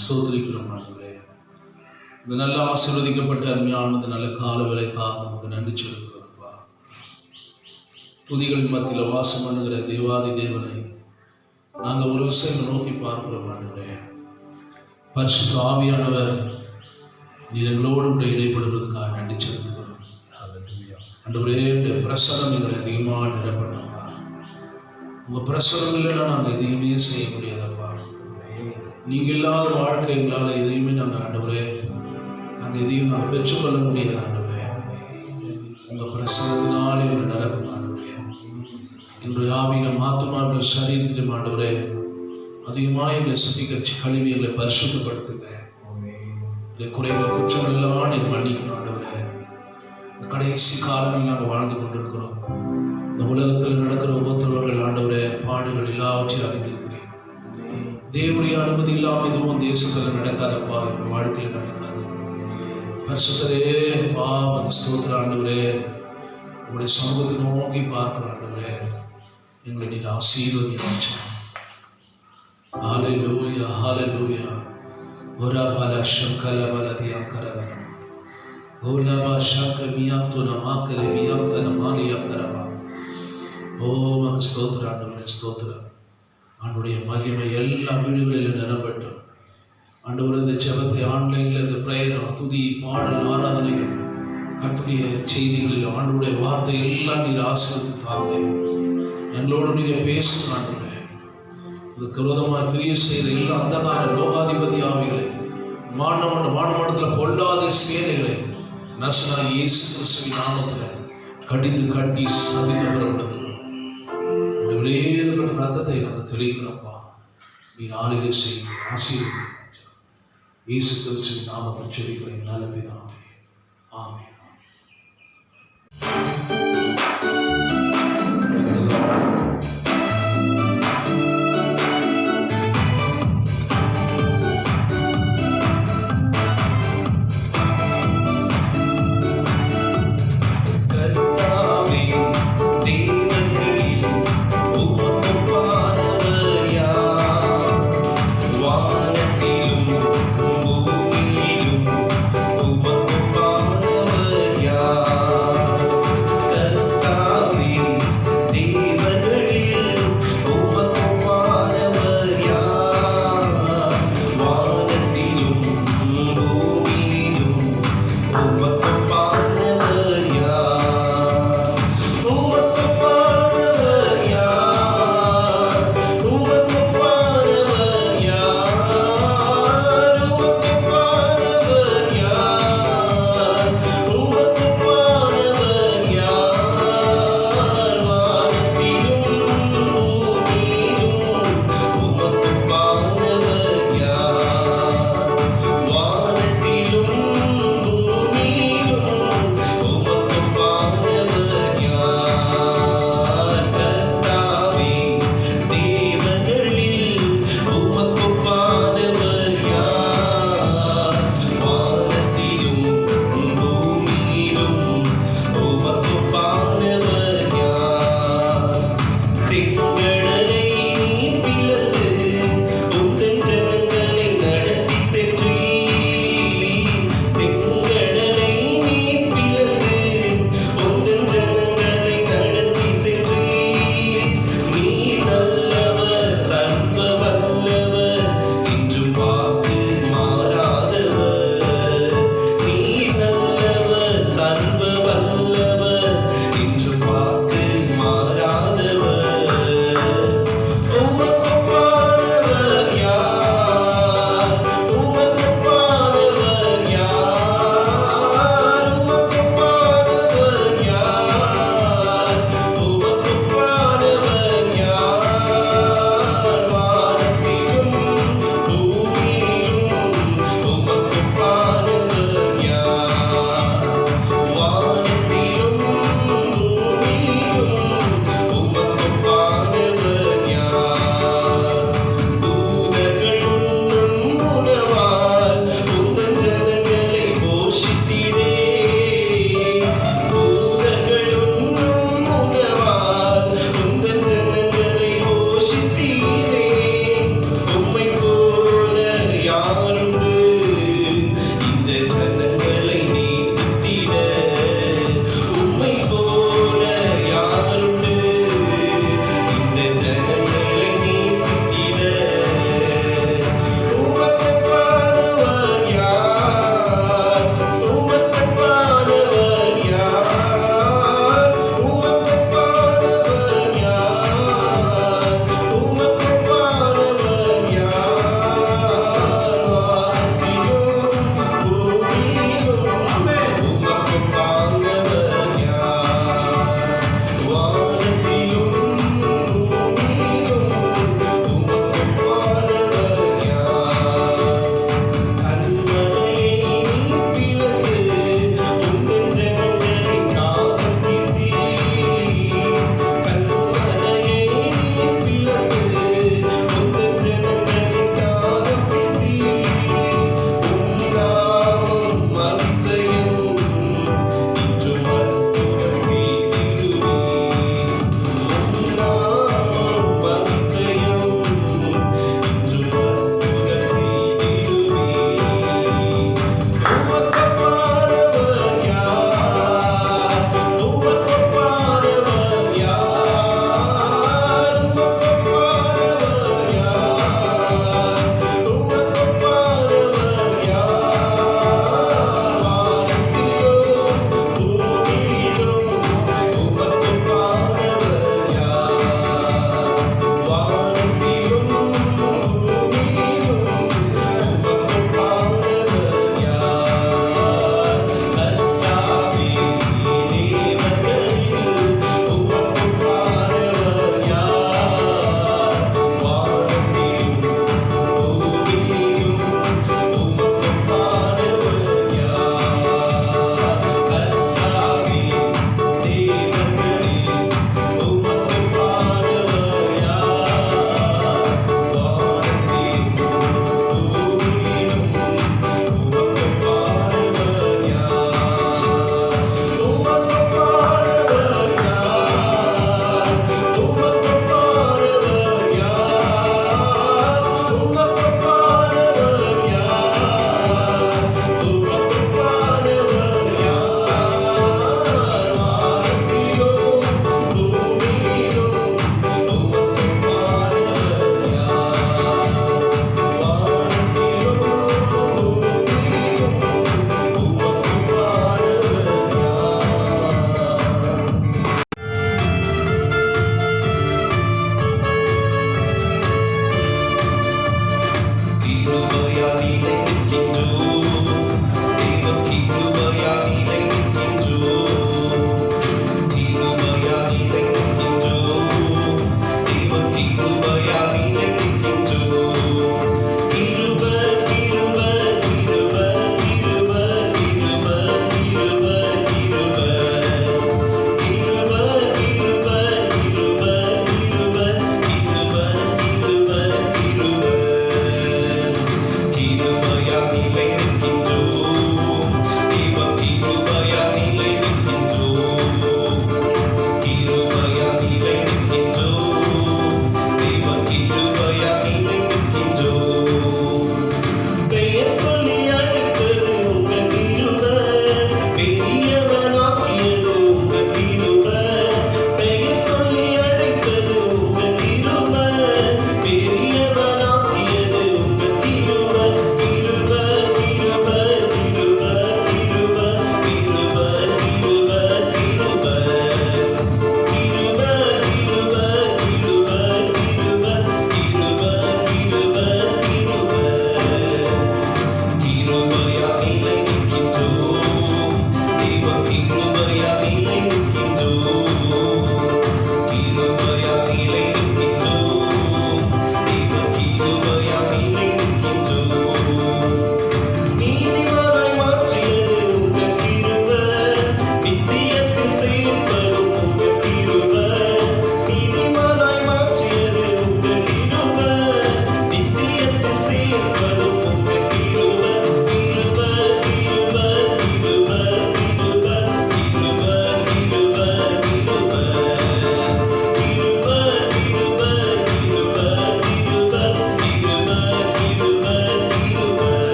ஸ்தோத்திரிக்கிறோம் ஆண்டவரே. இந்த நல்ல ஆசீர்வதிக்கப்பட்ட அருமையானது நல்ல கால வேலைக்காக நமக்கு நன்றி செலுத்துகிறோம்ப்பா. துதிகளின் மத்தியில் வாசம் பண்ணுகிற தேவாதி தேவனை நாங்கள் ஒரு விஷயம் நோக்கி பார்க்கிறோம் ஆண்டவரே. பரிசுத்த ஆவியானவர் நீர் எங்களோடு கூட இடைப்படுவதற்காக நன்றி செலுத்துகிறோம் ஆண்டவரே. உடைய பிரசனம் எங்களை அதிகமாக நிரப்பணும்ப்பா. உங்கள் பிரசனம் இல்லைன்னா நாங்கள் எதையுமே செய்ய முடியாதப்பா. நீங்கள் இல்லாத வாழ்க்கை எங்களால் எதையுமே நாங்கள் ஆண்டவரே நாங்கள் எதையும் நாங்கள் பெற்றுக்கொள்ள முடியாது ஆண்டவரே. உங்கள் பிரசனத்தினாலே எங்களை நிரப்பணும் ஆண்டவரே. எங்களுடைய ஆவியிலும் ஆத்துமாவிலும் சரீரத்திலும் ஆண்டவரே அதிகமாக எங்களை சுத்திகரித்து கழுவி எங்களை பரிசுத்தப்படுத்துங்க. இந்த குறைகள் குற்றங்கள் எல்லாம் நீங்கள் மன்னிக்கணும் ஆண்டவரே. இந்த கடைசி காலங்கள் நாங்கள் வாழ்ந்து கொண்டிருக்கிறோம். இந்த உலகத்தில் நடக்கிற உபத்திரவங்கள் ஆண்டவரே பாடுகள் எல்லாவற்றையும் அறிந்திருக்கிறேன். தேவனுடைய அனுமதி இல்லாமல் எதுவும் தேசத்தில் நடக்காதப்பா. எங்கள் வாழ்க்கையில் நடக்காது. பரிசுத்தரே பாவம் ஸ்தோத்திர ஆண்டவரே. உங்களுடைய சமூகத்தை நோக்கி பார்க்கிற ஆண்டவரே எங்களை நீர் ஆசீர்வதிச்சு. ஹல்லேலூயா ஹல்லேலூயா. ஒரபல ஷங்கல பலதியா கரதா ஓலபா ஷங்க மியாத்துன மாக்கலே மியாத்தன மாலியா கரவா. ஓ மக ஸ்தோத்திர ஆண்டவரே ஸ்தோத்திரம். ஆண்டுடைய மகிமை எல்லா வீடுகளிலும் நிரம்பட்டும் ஆண்டவரே. இந்த ஜெபத்தை ஆன்லைனில் இந்த பிரேயர் துதி பாடல் ஆராதனைகள் கட்டுடைய செய்திகளில் ஆண்டுடைய வார்த்தை எல்லாம் நீர் ஆசீர்வதித்தாங்க. எங்களோடு நீங்கள் பேசுங்க ஆண்டவரே. இதுக்கு விரோதமாக கிரியை செய்த எல்லா அந்தகார லோகாதிபதி ஆவிகளை வானமண்டலத்தில் கொள்ளாத சேனைகளை நசனாய் இயேசு கிறிஸ்துவின் நாமத்தில் கடிந்து கட்டி சதிப்படுத்துகிறோம். வெளியேறுகிற ரத்தத்தை நாங்கள் தெளிக்கிறோம்ப்பா. நீ நாளிலே செய்ய ஆசீர்வதிங்க. இயேசு கிறிஸ்துவின் நாமத்தில் செபிக்கிறேன் நல்ல பிதாவே. ஆமென். வானத்திலும் பூமியிலும் உமக்கு பானவர்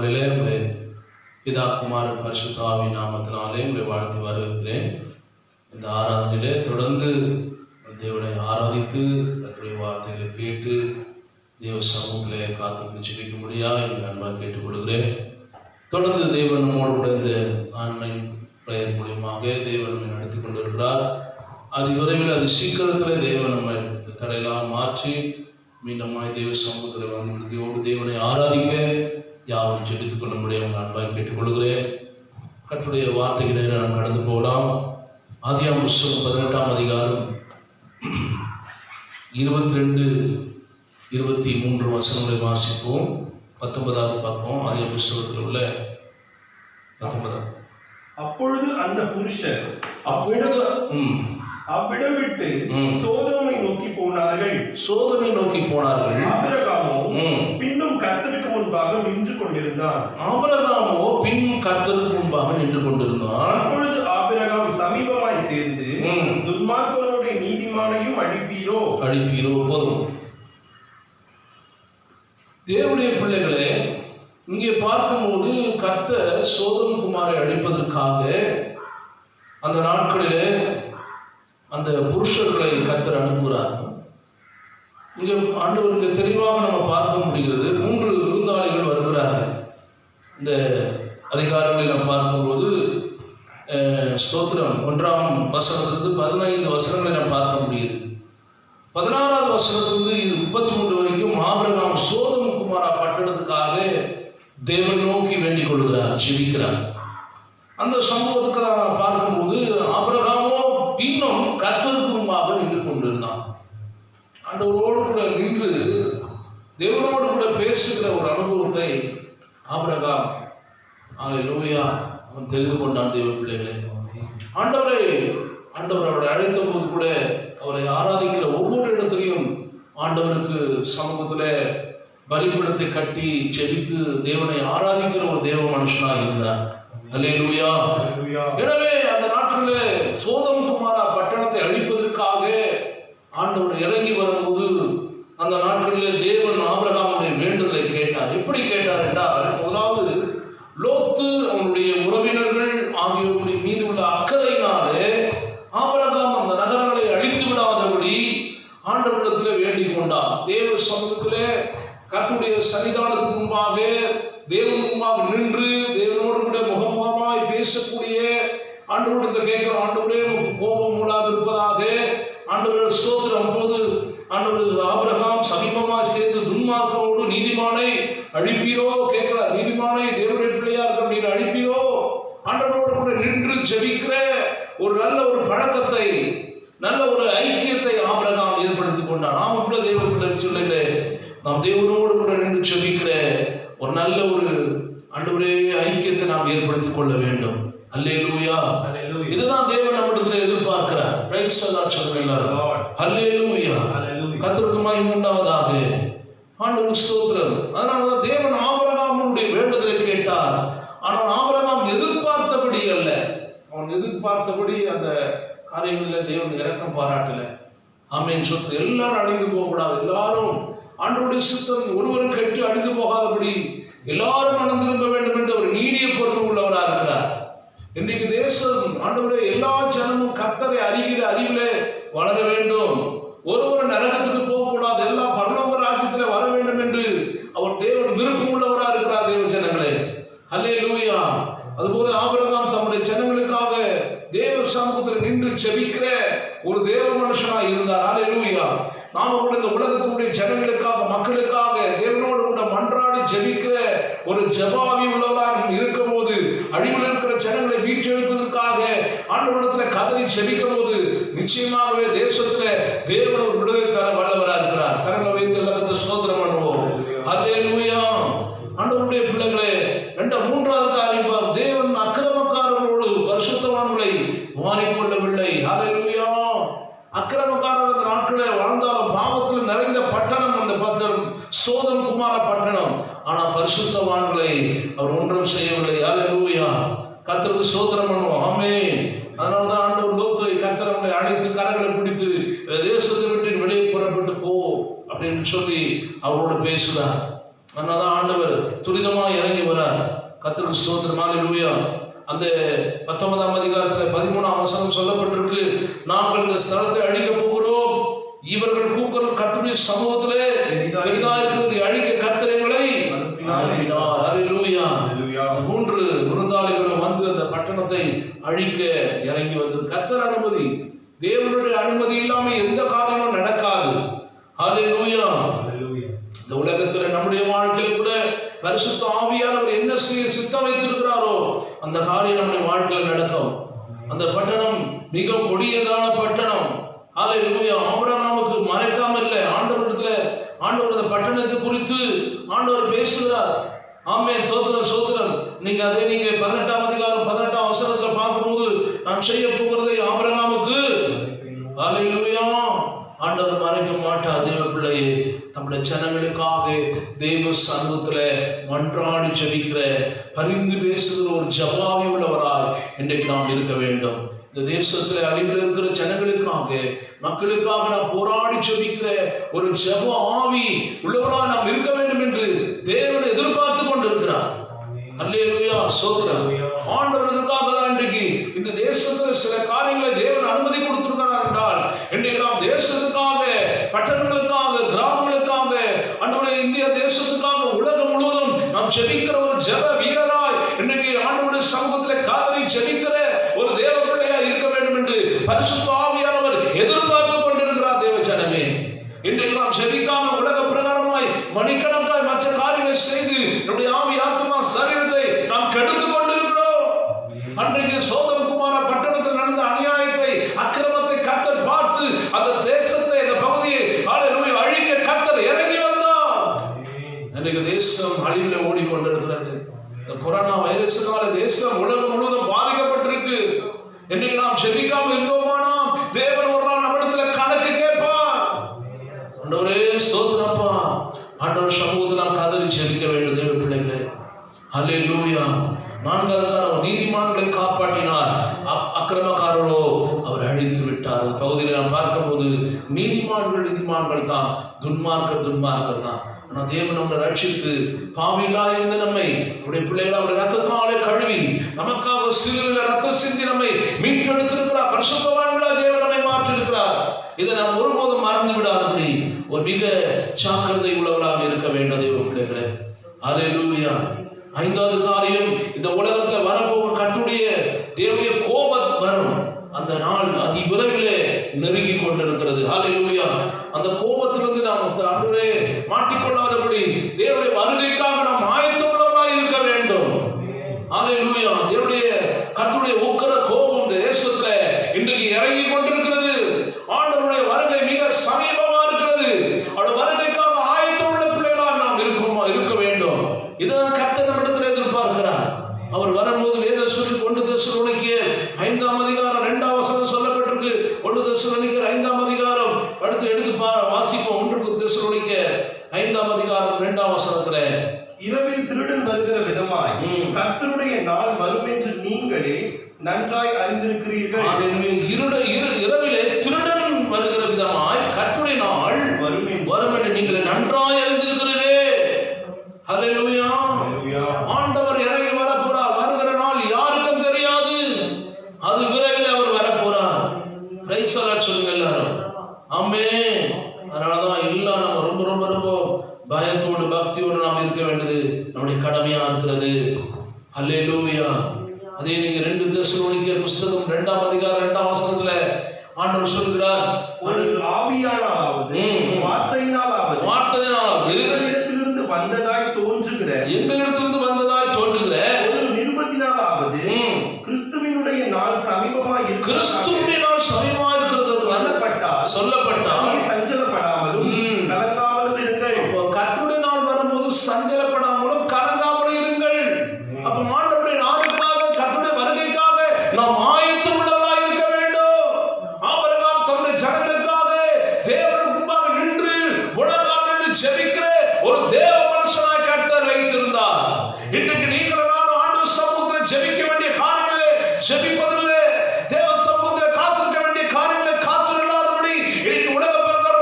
நாளிலே உங்களை பிதா குமாரன் பரிசுத்த ஆவியின் நாமத்தினாலே உங்களை வாழ்த்து வருகிறேன். இந்த ஆராதனையிலே தொடர்ந்து தேவனை ஆராதித்து கர்த்தருடைய வார்த்தைகளை கேட்டு தேவ சமூகத்திலே காத்து ஜெபிக்க முடியாது என்று அன்பாக கேட்டுக்கொள்கிறேன். தொடர்ந்து தேவன் நம்மோடு கூட இந்த ஆன்லைன் பிரேயர் மூலியமாக தேவன் நம்மை நடத்தி கொண்டிருக்கிறார். அது விரைவில் அது சீக்கிரத்தில் தேவன் நம்மை தடையெல்லாம் மாற்றி மீண்டுமாய் தேவ சமூகத்தில் வந்து தேவனை ஆராதிக்க யாவும் ஜெபித்துக் கொள்ள முடியும் அன்பாக கேட்டுக்கொள்கிறேன். கர்த்தருடைய வார்த்தைகளை நாம் கடந்து போகலாம். ஆதியாகமம் புஸ்தகம் 18ஆம் அதிகாரம் 22-23 வசனங்களை வாசிப்போம். 19வது பார்ப்போம். ஆதியாகமம் புஸ்தகத்தில் உள்ள 19. அப்பொழுது அந்த புருஷர் அவ்விடம் விட்டு சோதோமை நோக்கி போனார்கள். ஆபிரகாமோ பின்னும் கர்த்தருக்கு முன்பாக நின்று கொண்டிருந்தான். அப்பொழுது ஆபிரகாம் சமீபமாய் சேர்ந்து துன்மார்க்கருடைய நீதிமானையும் அழிப்பீரோ. போதும். தேவனுடைய பிள்ளைகளே, இங்கே பார்க்கும்போது கர்த்தர் சோதோம் குமாரை அழிப்பதற்காக அந்த நாட்களிலே அந்த புருஷர்களை கர்த்தர் அனுப்புகிறார். இங்கே ஆண்டவருக்கு தெளிவாக நம்ம பார்க்க முடிகிறது. 3 விருந்தாளிகள் வருகிறார்கள். இந்த அதிகாரங்களை நாம் பார்க்கும்போது ஸ்தோத்திரம் 1ஆம் வசனத்திலிருந்து 15 வசனங்களை நாம் பார்க்க முடியுது. 16வது வசனத்திலிருந்து 33 வரைக்கும் ஆபிரகாம் சோதோம் குமாரா பட்டணத்துக்காக தேவன் நோக்கி வேண்டிக் கொள்கிறார், ஜெபிக்கிறார். அந்த சம்பவத்துக்கு நான் பார்க்கும்போது ஆபிரகாமோ இன்னும் கர்த்தருக்கு முன்பாக நின்று கொண்டிருந்தான். ஆண்டவரோடு கூட நின்று தேவனோடு கூட பேசுகிற ஒரு அனுபவத்தை ஆபிரகாம் அல்லேலூயா அவன் தெரிந்து கொண்டான். தேவ பிள்ளைகளே, ஆண்டவர் அவரை அழைத்த போது கூட அவரை ஆராதிக்கிற ஒவ்வொரு இடத்திலையும் ஆண்டவருக்கு சமூகத்தில் பலிபீடத்தை கட்டி செபித்து தேவனை ஆராதிக்கிற ஒரு தேவ மனுஷனாக இருந்தார். அல்லேலூயா. எனவே அந்த நாட்களிலே சோதோம் குமாரா பட்டணத்தை அழிப்பதற்காக ஆண்டவர் இறங்கி வரும்போது அந்த நாட்களிலே தேவன் ஆபிரகாமுடைய வேண்டுதலை கேட்டார். எப்படி கேட்டார் என்றால், முதலாவது லோத்து அவனுடைய உறவினர்கள் ஆகியோருடைய மீது உள்ள அக்கறையினாலே ஆபிரகாம் அந்த நகரங்களை அழித்து விடாதபடி ஆண்டவரிடத்திலே வேண்டிக் கொண்டார். தேவ சமூகத்திலே கர்த்தருடைய சன்னிதானத்துக்கு முன்பாக தேவன் முன்பாக நின்று தேவனோடு கூட முகமுகமாய் பேசக்கூடிய ஆண்டவரிடத்தில் கேட்கிற, ஆண்டவரே கோபம் மூடாது இருப்பதாக. ஆண்டவர் ஸ்தோத்திரம். அப்போது ஆண்டவர் ஆபிரகாம் சமீபமாக சேர்ந்து துன்மார்க்கனோடு நீதிமானை அழிப்பீரோ கேட்கிறார். நீதிமானை தேவனுடைய பிள்ளையா இருக்கிற நீர் அழிப்பீரோ. ஆண்டவரோடு கூட நின்று ஜெபிக்கிற ஒரு நல்ல ஒரு பழக்கத்தை, நல்ல ஒரு ஐக்கியத்தை ஆபிரகாம் ஏற்படுத்திக் கொண்டார். நாம் கூட தேவ பிள்ளை சொல்ல நாம் தேவனோடு கூட நின்று ஜெபிக்கிற ஒரு நல்ல ஒரு ஆண்டவரே ஐக்கியத்தை நாம் ஏற்படுத்திக் கொள்ள வேண்டும். அல்லேலூயா. இதுதான் தேவன் நம்மிடத்தில் எதிர்பார்க்கிறார். பிரைஸ் தி லார்ட் சொல்லுங்க. அல்லேலூயா. கர்த்தருக்கு மகிமை உண்டாவதாக. ஆண்டவருக்கு ஸ்தோத்திரம். அதனாலதான் தேவன் ஆபிரகாமுடைய வேண்டுதலை கேட்டார். ஆனால் ஆபிரகாம் எதிர்பார்த்தபடி அல்ல. அவன் எதிர்பார்த்தபடி அந்த காரியங்களில் தேவன் இரக்கம் பாராட்டல. ஆமென். சொத்து எல்லாரும் அழிந்து போகக்கூடாது. எல்லாரும் ஆண்டவருடைய சித்தம் ஒருவரும் கெட்டு அழிந்து போகாதபடி எல்லாரும் மனம் திரும்ப வேண்டும் என்று ஒரு நீடிய பொறுப்பு உள்ளவராக இருக்கிறார். இன்றைக்கு தேசம் ஆண்டவரே எல்லா ஜனமும் கர்த்தரை அறிகிற அறிவிலே வளர வேண்டும். ஒரு நரகத்துக்கு போகக்கூடாது. எல்லாம் பரலோக ராஜ்யத்திலே வர வேண்டும் என்று அவர் தேவன் விருப்பம் உள்ளவராக இருக்கிறார். தேவ ஜனங்களே, அல்லேலூயா. அதுபோல ஆபிரகாம் தம்முடைய ஜனங்களுக்காக தேவ சமூகத்தில் நின்று ஜெபிக்கிற ஒரு தேவ மனுஷனாக இருந்தார். அல்லேலூயா. நாம கூட இந்த உலகத்தினுடைய ஜனங்களுக்காக, மக்களுக்காக தேவனோடு கூட மன்றாடி ஜெபிக்கிற ஒரு ஜெபாவி உள்ளவராக இருக்கும் போது, அழிவில் இருக்கிற ஜனங்களை மீட்டெடுப்பதற்காக ஆண்டவரிடத்தில் கதறி ஜெபிக்கும் போது நிச்சயமாகவே தேசத்துல தேவன் ஒரு விடுதலை தர வல்லவராக இருக்கிறார். கரங்களை வைத்து எல்லாத்தையும் ஸ்தோத்திரம் பண்ணுவோம். அல்லேலூயா. ஆண்டவருடைய பிள்ளைகளே, 3வது காரியம், தேவன் அக்கிரமக்காரர்களோடு பரிசுத்தவான்களை மாறிக்கொள்ளவில்லை. அல்லேலூயா. அக்கிரமக்காரர் நாட்களில் வாழ்ந்தாலும் பாவத்தில் நிறைந்த பட்டணம் அந்த பட்டணம் சோதோம் குமார பட்டணம். ஆனால் பரிசுத்தவான்களை அவர் ஒன்றும் செய்யவில்லை. அல்லேலூயா. கர்த்தருக்கு ஸ்தோத்திரம் பண்ணுவோம். ஆமென். அதனால்தான் ஆண்டவர் லோத்தை கர்த்தரை அழைத்து கரங்களை பிடித்து தேசத்தை விட்டு வெளியே புறப்பட்டு போ அப்படின்னு சொல்லி அவரோடு பேசுகிறார். அதனாலதான் ஆண்டவர் துரிதமா இறங்கி வரார். கர்த்தருக்கு ஸ்தோத்திரம். ஹல்லேலூயா. அந்த 19ஆம் அதிகாரத்துல 13ஆம் வசனம் சொல்லப்பட்டிருக்கு, நாங்கள் இந்த ஸ்தலத்தை அழிக்க போகிறோம், இவர்கள் கூக்குரல் கர்த்தருடைய சமூகத்திலே பெரிதா இருக்கிறது, அழிக்க கர்த்தர் எங்களை அனுப்பினார். ஹல்லேலூயா. மூன்று விருந்தாளிகளும் வந்து அந்த பட்டணத்தை அழிக்க இறங்கி வந்தது. கர்த்தர் அனுமதி, தேவனுடைய அனுமதி இல்லாம எந்த காரியமும் நடக்காது. ஹல்லேலூயா. இந்த உலகத்துல நம்முடைய வாழ்க்கையில கூட பரிசுத்த ஆவியானவர் என்ன செய்ய சித்தம் வைத்திருக்கிறாரோ அந்த காரியம் நம்முடைய வாழ்க்கையில் நடக்கும். அந்த பட்டணம் மிக கொடியதான பட்டணம். ஹல்லேலூயா. ஆபிரகாமுக்கு மறைக்காம இல்லை, ஆண்டவரிடத்துல ஆண்டவர் அந்த பட்டணத்தை குறித்து ஆண்டவர் பேசுகிறார். ஆமென். ஸ்தோத்திரம் ஸ்தோத்திரம். நீங்க 18ஆம் அதிகாரம் 18ஆம் வசனத்துல பார்க்கும்போது, நான் செய்ய போகிறதை ஆபிரகாமுக்கு, ஹல்லேலூயா, ஆண்டவர் மறைக்க மாட்டார். தேவ பிள்ளையே, நம்முடைய ஜனங்களுக்காக தெய்வ சமூகத்துல மன்றாடி ஜெபிக்கிற, பரிந்து பேசுகிற ஒரு ஜபாவி உள்ளவராய் இன்றைக்கு நாம் இருக்க வேண்டும். இந்த தேசத்துல அழிவில் இருக்கிற ஜனங்களுக்காக, மக்களுக்காக நாம் போராடி ஜெபிக்கிற ஒரு ஜப ஆவி உள்ளவராய் நாம் இருக்க வேண்டும் என்று தேவன் எதிர்பார்த்து கொண்டிருக்கிறார். அல்லேலூயா. ஸ்தோத்திரம். ஆண்டவருக்காக தான் இன்றைக்கு இந்த தேசத்துல சில காரியங்களை தேவன் அனுமதி கொடுத்திருக்கிறார் என்றால், இன்றைக்கு நாம் தேசத்துக்காக, பட்டணங்களுக்காக, கிராமங்களுக்காக, ஆண்டவரே இந்திய தேசத்துக்காக, உலகம் முழுவதும் நாம் ஜெபிக்கிற ஒரு ஜெப வீரராய் இன்றைக்கு ஆண்டவருடைய சமூகத்தில் காதலி ஜெபிக்கிற ஒரு தேவ பிள்ளையாய் இருக்க வேண்டும் என்று பரிசுத்த ஆவியானவர் எதிர்பார்த்து கொண்டிருக்கிறார். தேவ ஜனமே, இன்றைக்கு நாம் ஜெபிக்காம உலக பிரகாரமாய் மணிக்கணக்காய் மற்ற காரியங்களை செய்து நம்முடைய ஆவி, ஆத்மா, சரீரத்தை நாம் கெடுத்துக் கொண்டிருக்கிறோம். அன்றைக்கு சோதம் குமார பட்டணத்தில் நடந்த அநியாயத்தை, அக்கிரமத்தை கர்த்தர் பார்த்து அந்த தேசத்தை, அந்த பகுதியை அழிக்க கர்த்தர் இறங்கி வந்தார். அன்றைக்கு தேசம் அழிவுல ஓடிக்கொண்டிருக்கிறது. இந்த கொரோனா வைரஸினால தேசம் உலகம் முழுவதும் பாதிக்கப்பட்டிருக்கு. இன்னைக்கு நாம் ஜெபிக்காம இருந்தோமானா தேவன் ஒரு நாள் நம்மிடத்துல கணக்கு கேட்பார். ஆண்டவரே ஸ்தோத்திரப்பா. ஆண்டவர் சமூகத்தில் நாம் காதலி ஜெபிக்க வேண்டும். தேவ பிள்ளைகளே, ஹல்லேலூயா. 4வது நீதிமான்களை காப்பாற்றினார், அக்கிரமக்காரர்களோ அவர் அழித்து விட்டார். பகுதியில் நாம் பார்க்கும்போது நீதிமான்கள் தான், துன்மார்க்கர் தான். ஆனால் தேவன் நம்மை ரட்சித்து பாவிலா இருந்த நம்மை உடைய பிள்ளைகள் அவருடைய ரத்தத்தாலே கழுவி நமக்காக சிலுவையில் ரத்தம் சிந்தி நம்மை மீட்டெடுத்திருக்கிறார். பரிசுத்தவான்களா தேவன் நம்மை மாற்றிருக்கிறார். இதை நாம் ஒருபோதும் மறந்து விடாதபடி ஒரு மிக ஜாக்கிரதை உள்ளவராக இருக்க வேண்டும். தேவ பிள்ளைகளே, ஹல்லேலூயா. 5வது காரியம், இந்த உலகத்துல வரப்போகும் கர்த்தருடைய தேவனுடைய கோபம் வரும். அந்த நாள் அதி விரைவிலே நெருங்கி கொண்டிருக்கிறது. ஹல்லேலூயா. அந்த கோபத்திலிருந்து நாம் அன்றைய மாட்டிக்கொள்ளாதபடி தேவனுடைய வருகைக்காக நாம் ஆயத்தமுள்ளவராய் இருக்க வேண்டும். ஹல்லேலூயா. தேவனுடைய கர்த்தருடைய உக்கிர கோபம் இந்த தேசத்துல இன்றைக்கு இறங்கி கொண்டிருக்கிறது. ஆண்டவருடைய வருகை மிக சமீபமா இருக்கிறது. அவருடைய வருகைக்காக ஆயத்தம் உள்ள பிள்ளைகளாக நாம் இருக்க வேண்டும். இதான் கர்த்தர் நம்மிடத்தில் எதிர்பார்க்கிறார். அவர் வரும்போது வேதத்தில் 1 தெசலோனிக்கேயர் 5ஆம் அதிகாரம் 2ஆம் வசனம் சொல்லப்பட்டிருக்கு. 1 தெசலோனிக்கேயர் 5ஆம் அதிகாரம் எடுத்து வாசிப்போம். 1 தெசலோனிக்கேயர் 5ஆம் அதிகாரம் 2ஆம் வசனத்துல, இரவில் திருடன் வருகிற விதமாய் கர்த்தருடைய நாள் வரும் என்று நீங்களே நன்றாய் அறிந்திருக்கிறீர்கள். இரவிலே திருடன் வருகிற விதமாய் கர்த்தருடைய நாள் வரும் என்று நீங்கள் நன்றாய் அறிந்திருக்கிறீர்களே. ஹல்லேலூயா. ஆண்டவர் இறங்கி வரப்போறார். வருகிற நாள் யாருக்கும் தெரியாது. அது விரைவில் அவர் வரப்போறார். பிரைஸ் தி லார்ட் சொல்லுங்க எல்லாரும். ஆமென். அதனாலதான் எல்லாம் நம்ம ரொம்ப ரொம்ப ரொம்ப பயத்தோடு பக்தியோடு நாம் இருக்க வேண்டியது நம்முடைய கடமையா இருக்கிறது. ஹல்லேலூயா. அதே நீங்க 2 தெசலோனிக்கேயர் புத்தகம் 2ஆம் அதிகாரம் 2ஆம் வசனத்துல ஆண்டவர் சொல்கிறார், ஒரு ஆவியானாலாவது வார்த்தையினாலாவது எங்களிடத்திலிருந்து வந்ததாய் தோன்றுகிற ஒரு நிருபத்தினாலாவது கிறிஸ்துவினுடைய நாள் சமீபமாய் இருக்கிறது சொல்லப்பட்டால் சஞ்சலப்படாமலும் கலங்காமலும் இருங்கள். கர்த்தருடைய நாள் வரும்போது சஞ்சலப்படாமலும் கலங்காமலும் இருங்கள். அப்ப ஆண்டவருடைய நாளுக்காக, கர்த்தருடைய வருகைக்காக நாம் ஆயத்தம் உள்ளவராய் இருக்க வேண்டும். ஆபிரகாம் தன்னுடைய ஜனங்களுக்காக தேவன் முன்பாக நின்று முழங்கால் நின்று ஜெபிக்கிற ஒரு தேவ மனுஷனாய் கர்த்தர் வைத்திருந்தார். இன்றைக்கு நீங்கள் நானும் ஆண்டவர் சமூகத்தில் ஜெபிக்க வேண்டிய காரியங்களை ஜெபிப்பதில்லை. தேவ சமூகத்தில் காத்திருக்க வேண்டிய காரியங்களை காத்திருக்காதபடி இன்னைக்கு உலக பிரகாரம்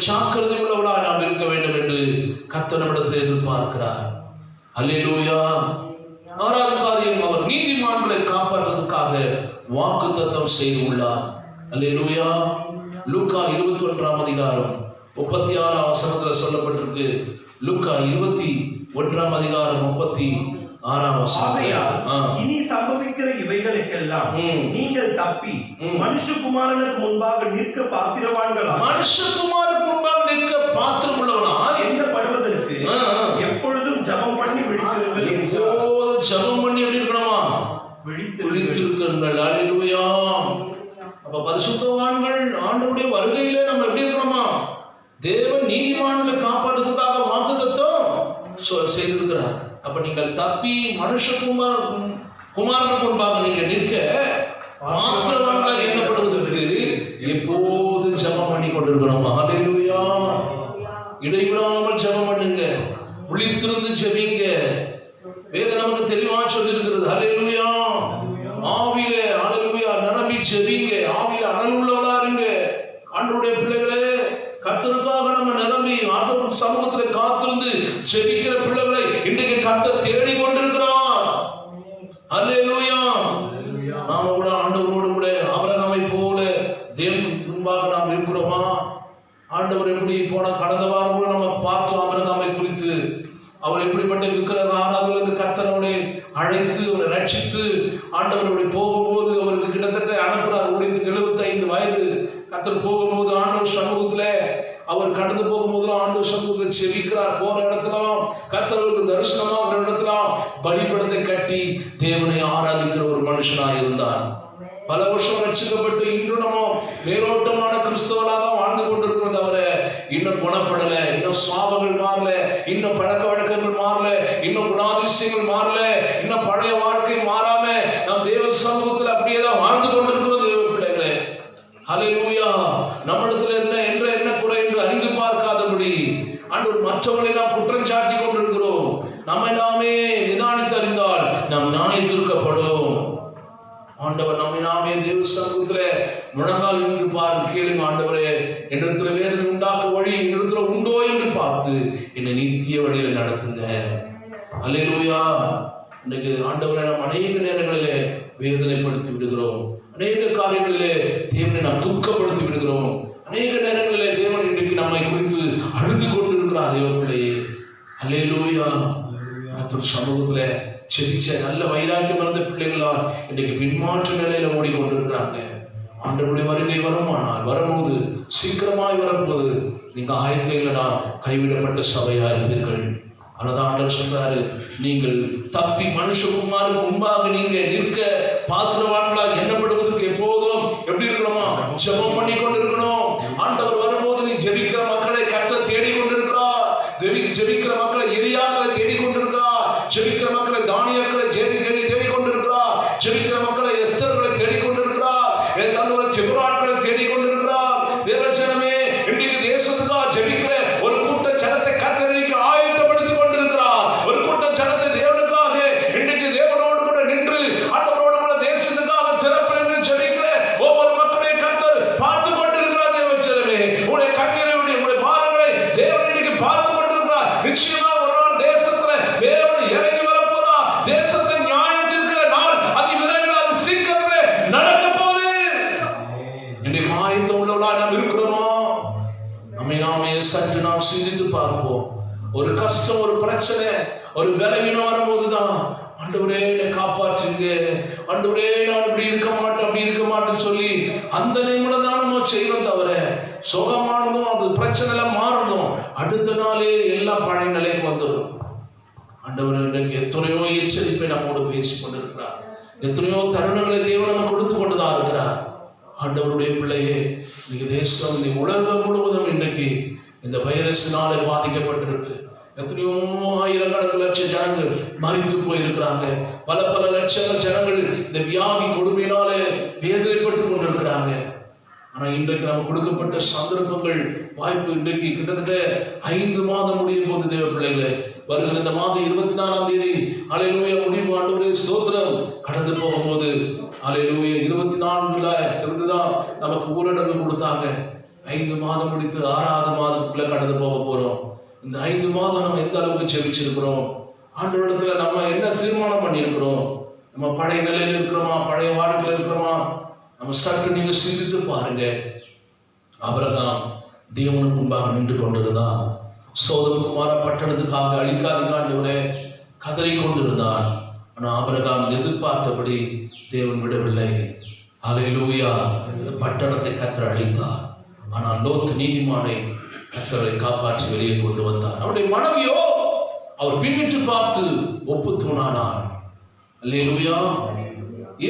ஜாக்கிரதை உள்ளவர்களாக நாம் இருக்க வேண்டும் என்று கர்த்தர் நம்மிடத்தில் எதிர்பார்க்கிறார். அல்லேலூயா. ஆறாவது காரியம், அவர் நீதிமான்களை காப்பாற்றுவதற்காக வாக்குத்தத்தம் செய்து உள்ளார். அல்லேலூயா. லூக்கா 21ஆம் அதிகாரம் 36ஆம் வசனத்தில் சொல்லப்பட்டிருக்கு. லூக்கா 21ஆம் அதிகாரம் 36ஆம் வசனம். இனி சம்பவிக்கிற இவைகளுக்கெல்லாம் நீங்கள் தப்பி மனுஷகுமாரனுக்கு முன்பாக நிற்க பாத்திரவான்களா, மனுஷகுமாரனுக்கு முன்பாக நிற்க பாத்திரம் உள்ளவனாய் எண்ணப்படுவதற்கு எப்பொழுதும் ஜெபம் பண்ணி விழித்திருங்கள் என்றார். ஜெபம் பண்ணி எப்படி இருக்கணுமா? விழித்திருங்கள். அல்லேலூயா. அப்ப பரிசுத்தவான்கள் ஆண்டவருடைய வருகையிலே நம்ம எப்படி இருக்கணுமா? தேவன் நீதிமான்களை காப்பாற்றுவதற்காக வாக்குத்தத்தம் செய்திருக்கிறார். அப்ப நீங்கள் தப்பி மனுஷகுமாரனுக்கு முன்பாக நீங்க நிற்க பாத்திரவான்களாக எண்ணப்படுவதற்கு எப்போது ஜெபம் பண்ணி கொண்டிருக்கிறோம். அல்லேலூயா. இடைவிடாமல் ஜெபம் பண்ணுங்க, விழித்திருந்து ஜெபிங்க. வேதம் நமக்கு தெளிவா சொல்லியிருக்கிறது. அல்லேலூயா. ஆவியிலே அல்லேலூயா நிரம்பி ஜெபிங்க, ஆவியில அனல் உள்ளவளா இருங்க. ஆண்டவருடைய பிள்ளைகளே, கர்த்தருக்காக நம்ம நிரம்பி ஆண்டவர் சமூகத்தில் காத்திருந்து ஜெபிக்கிற பிள்ளைகளை இன்றைக்கு கர்த்தர் தேடி கொண்டிருக்கிறார். அல்லேலூயா. நாம கூட ஆண்டவரோடு கூட ஆபிரகாமை போல தேவன் முன்பாக நாம் இருக்கிறோமா? ஆண்டவர் எப்படி போன கடந்த வாரம் கூட நம்ம பார்த்தோம் ஆபிரகாமை குறித்து. அவர் எப்படிப்பட்ட விக்கிரக ஆராதனையிலிருந்து கர்த்தர் அவரை அழைத்து அவரை ரட்சித்து ஆண்டவருடைய போகும்போது அவருக்கு கிட்டத்தட்ட அனுப்புறார். 75 வயது. கர்த்தர் போகும்போது ஆண்டவர் சமூகத்துல அவர் கடந்து போகும்போது ஆண்டவர் சமூகத்தில் செபிக்கிறார். போற இடத்துலாம் கர்த்தருக்கு தரிசனமா ஒரு இடத்துலாம் பலிபீடத்தை கட்டி தேவனை ஆராதிக்கிற ஒரு மனுஷனாக இருந்தார். பல வருஷம் ரட்சிக்கப்பட்டு இன்று நம்ம மேலோட்டமான கிறிஸ்தவராக தான் வாழ்ந்து கொண்டிருக்கிறோம். தவிர இன்னும் குணப்படல, இன்னும் சாபங்கள் மாறல, இன்னும் பழக்க வழக்கங்கள் மாறல, இன்னும் குணாதிசயங்கள் மாறல, இன்னும் பழைய வாழ்க்கை மாறாம நாம் தேவ சமூகத்தில் அப்படியே தான் வாழ்ந்து கொண்டிருக்கிறோம். தேவ பிள்ளைகளே, அல்லேலூயா. நம்மிடத்துல என்ன குறை என்று அறிந்து பார்க்காதபடி ஆண்டவர் மற்றவர்களை நாம் குற்றம் சாட்டி கொண்டிருக்கிறோம். நம்மை நாமே நிதானித்து அறிந்தால் நாம் நியாயத்திற்கப்படும். ஆண்டவர் நம்மை நாமே தேவ சமூகத்துல முழங்கால் நின்று பாருங்க, கேளுங்க. ஆண்டவரே, என்னிடத்துல வேதனை உண்டாக்க வழி என்னிடத்துல உண்டோ என்று பார்த்து என்னை நித்திய வழியில நடத்துங்க. அல்லேலூயா. இன்னைக்கு ஆண்டவரை நாம் அநேக நேரங்களிலே வேதனைப்படுத்தி விடுகிறோம். அநேக காரியங்களிலே தேவனை நாம் துக்கப்படுத்தி விடுகிறோம். அநேக நேரங்களிலே தேவன் இன்றைக்கு நம்மை குறித்து அழுது கொண்டிருக்கிறார். தேவர்களே, அல்லேலூயா. கர்த்தர் சமூகத்துல செபிச்ச நல்ல வைராக்கியம் இருந்த பிள்ளைகளா இன்றைக்கு பின்மாற்ற நிலையில ஓடிக்கொண்டிருக்கிறாங்க. ஆண்டவருடைய வருகை வருமானால் வரும்போது சீக்கிரமாய் வரும்போது நீங்க ஆயத்தைகளா கைவிடப்பட்ட சபையா இருப்பீர்கள். அதனால ஆண்டவர் சொல்றாரு, நீங்கள் தப்பி மனுஷகுமாருக்கு முன்பாக நீங்க நிற்க பாத்திரவான்களாக எண்ணப்படுவதற்கு எப்போதும் எப்படி இருக்கணுமா? ஜெபம் பண்ணி கொண்டிருக்கணும். ஆண்டவர் வரும்போது நீ ஜெபிக்கிற மக்களை கர்த்தர் தேடி கொண்டிருக்கிறார். ஜெபிக்கிற மக்களை எளியாக்களை தேடி கொண்டிருக்கிறார். ஜெபிக்கிற மக்களை தானியக்களை தேடி கொண்டிருக்கிறார். ஜெபிக்கிற மக்களை எஸ்தர்களை தேடி கொண்டிருக்கிறார். செபுராட்களை தேடி கொண்டிருக்கிறார். தேவஜனமே, இன்றைக்கு தேசத்துக்காக ஜெபிக்கிற ஒரு கூட்ட ஜனத்தை கர்த்தர் ஆயத்தப்படுத்தி கொண்டிருக்கிறார். ஒரு கூட்ட ஜனத்தை தேவனுக்காக இன்றைக்கு தேவனோடு கூட நின்று ஆண்டவரோடு கூட தேசத்துக்காக திறப்பு என்று ஜெபிக்கிற ஒவ்வொரு மக்களையும் கர்த்தர் பார்த்து கொண்டிருக்கிறார். தேவஜனமே, உங்களுடைய கண்ணீரை உங்களுடைய பாரங்களை தேவன் இன்னைக்கு பார்த்து கொண்டிருக்கிறார். நிச்சயமா ஒரு நாள் தேசத்துல தேவன் இறங்கி வரப்போறார். தேசத்தை நியாயம் தீர்க்கிற நாள் அது விரைவில், அது சீக்கிரமே நடக்க போகுது. இன்னைக்கு ஆயத்தம் உள்ளவர்களா நாம் இருக்கிறோமா? நம்மை நாமே சற்று நாம் சிந்தித்து பார்ப்போம். ஒரு கஷ்டம், ஒரு பிரச்சனை, ஒரு பலவீனம் வரும்போதுதான் ஆண்டவரே என்னை காப்பாற்றுங்க, ஆண்டவரே நான் இப்படி இருக்க மாட்டேன் அப்படி இருக்க மாட்டேன்னு சொல்லி அந்த நிமிடம் தான் நம்ம செய்யணும். தவிர சுகமானதும் அது பிரச்சனை எல்லாம் மாறணும், அடுத்த நாளே எல்லாம் பழைய நிலைக்கு வந்துடும். ஆண்டவர் இன்றைக்கு எத்தனையோ எச்சரிப்பை நம்மோடு பேசிக் கொண்டிருக்கிறார். எத்தனையோ தருணங்களை தேவன் நம்ம கொடுத்து கொண்டுதான் இருக்கிறார். ஆண்டவருடைய பிள்ளையே, இன்னைக்கு தேசம், இன்னைக்கு உலகம் முழுவதும் இன்றைக்கு இந்த வைரஸினாலே பாதிக்கப்பட்டிருக்கு. எத்தனையோ ஆயிரக்கணக்கான லட்சம் ஜனங்கள் மரித்து போயிருக்கிறாங்க. பல லட்சங்கள் ஜனங்கள் இந்த வியாதி கொடுமையினாலே வேதனைப்பட்டு கொண்டிருக்கிறாங்க. ஆனா இன்றைக்கு நமக்கு கொடுக்கப்பட்ட சந்தர்ப்பங்கள், வாய்ப்பு, இன்றைக்கு கிட்டத்தட்ட 5 மாதம் முடியும் போது தேவ பிள்ளைகளே, வருகிற இந்த மாதம் 24ஆம் தேதி அல்லேலூயா முடிவு. ஆண்டவரே ஸ்தோத்திரம். கடந்து போகும்போது அல்லேலூயா 24 இருந்துதான் நமக்கு ஊரடங்கு கொடுத்தாங்க. 5 மாதம் முடித்து 6வது மாதத்துக்குள்ள கடந்து போக போறோம். இந்த 5 மாதம் நம்ம எந்த அளவுக்கு ஜெபிச்சிருக்கிறோம், ஆண்டவரிடத்துல நம்ம என்ன தீர்மானம் பண்ணியிருக்கிறோம், நம்ம பழைய நிலையில் இருக்கிறோமா, பழைய வாழ்க்கையில் இருக்கிறோமா? நம்ம சற்று நீங்க சிந்தித்து பாருங்க. ஆபிரகாம் தேவனுக்கு முன்பாக நின்று கொண்டிருந்தான். சோதோம் குமார பட்டணத்துக்காக அழிக்காதீங்க ஆண்டவரே கதறி கொண்டிருந்தான். ஆனால் ஆபிரகாம் எதிர்பார்த்தபடி தேவன் விடவில்லை. அல்லேலூயா. இந்த பட்டணத்தை கர்த்தர் அழித்தார். ஆனால் லோத் நீதிமானை கர்த்தரை காப்பாற்றி வெளியே கொண்டு வந்தார். அவருடைய மனைவியோ அவர் பின்னிட்டு பார்த்து ஒப்பு தூணானார். அல்லேலூயா.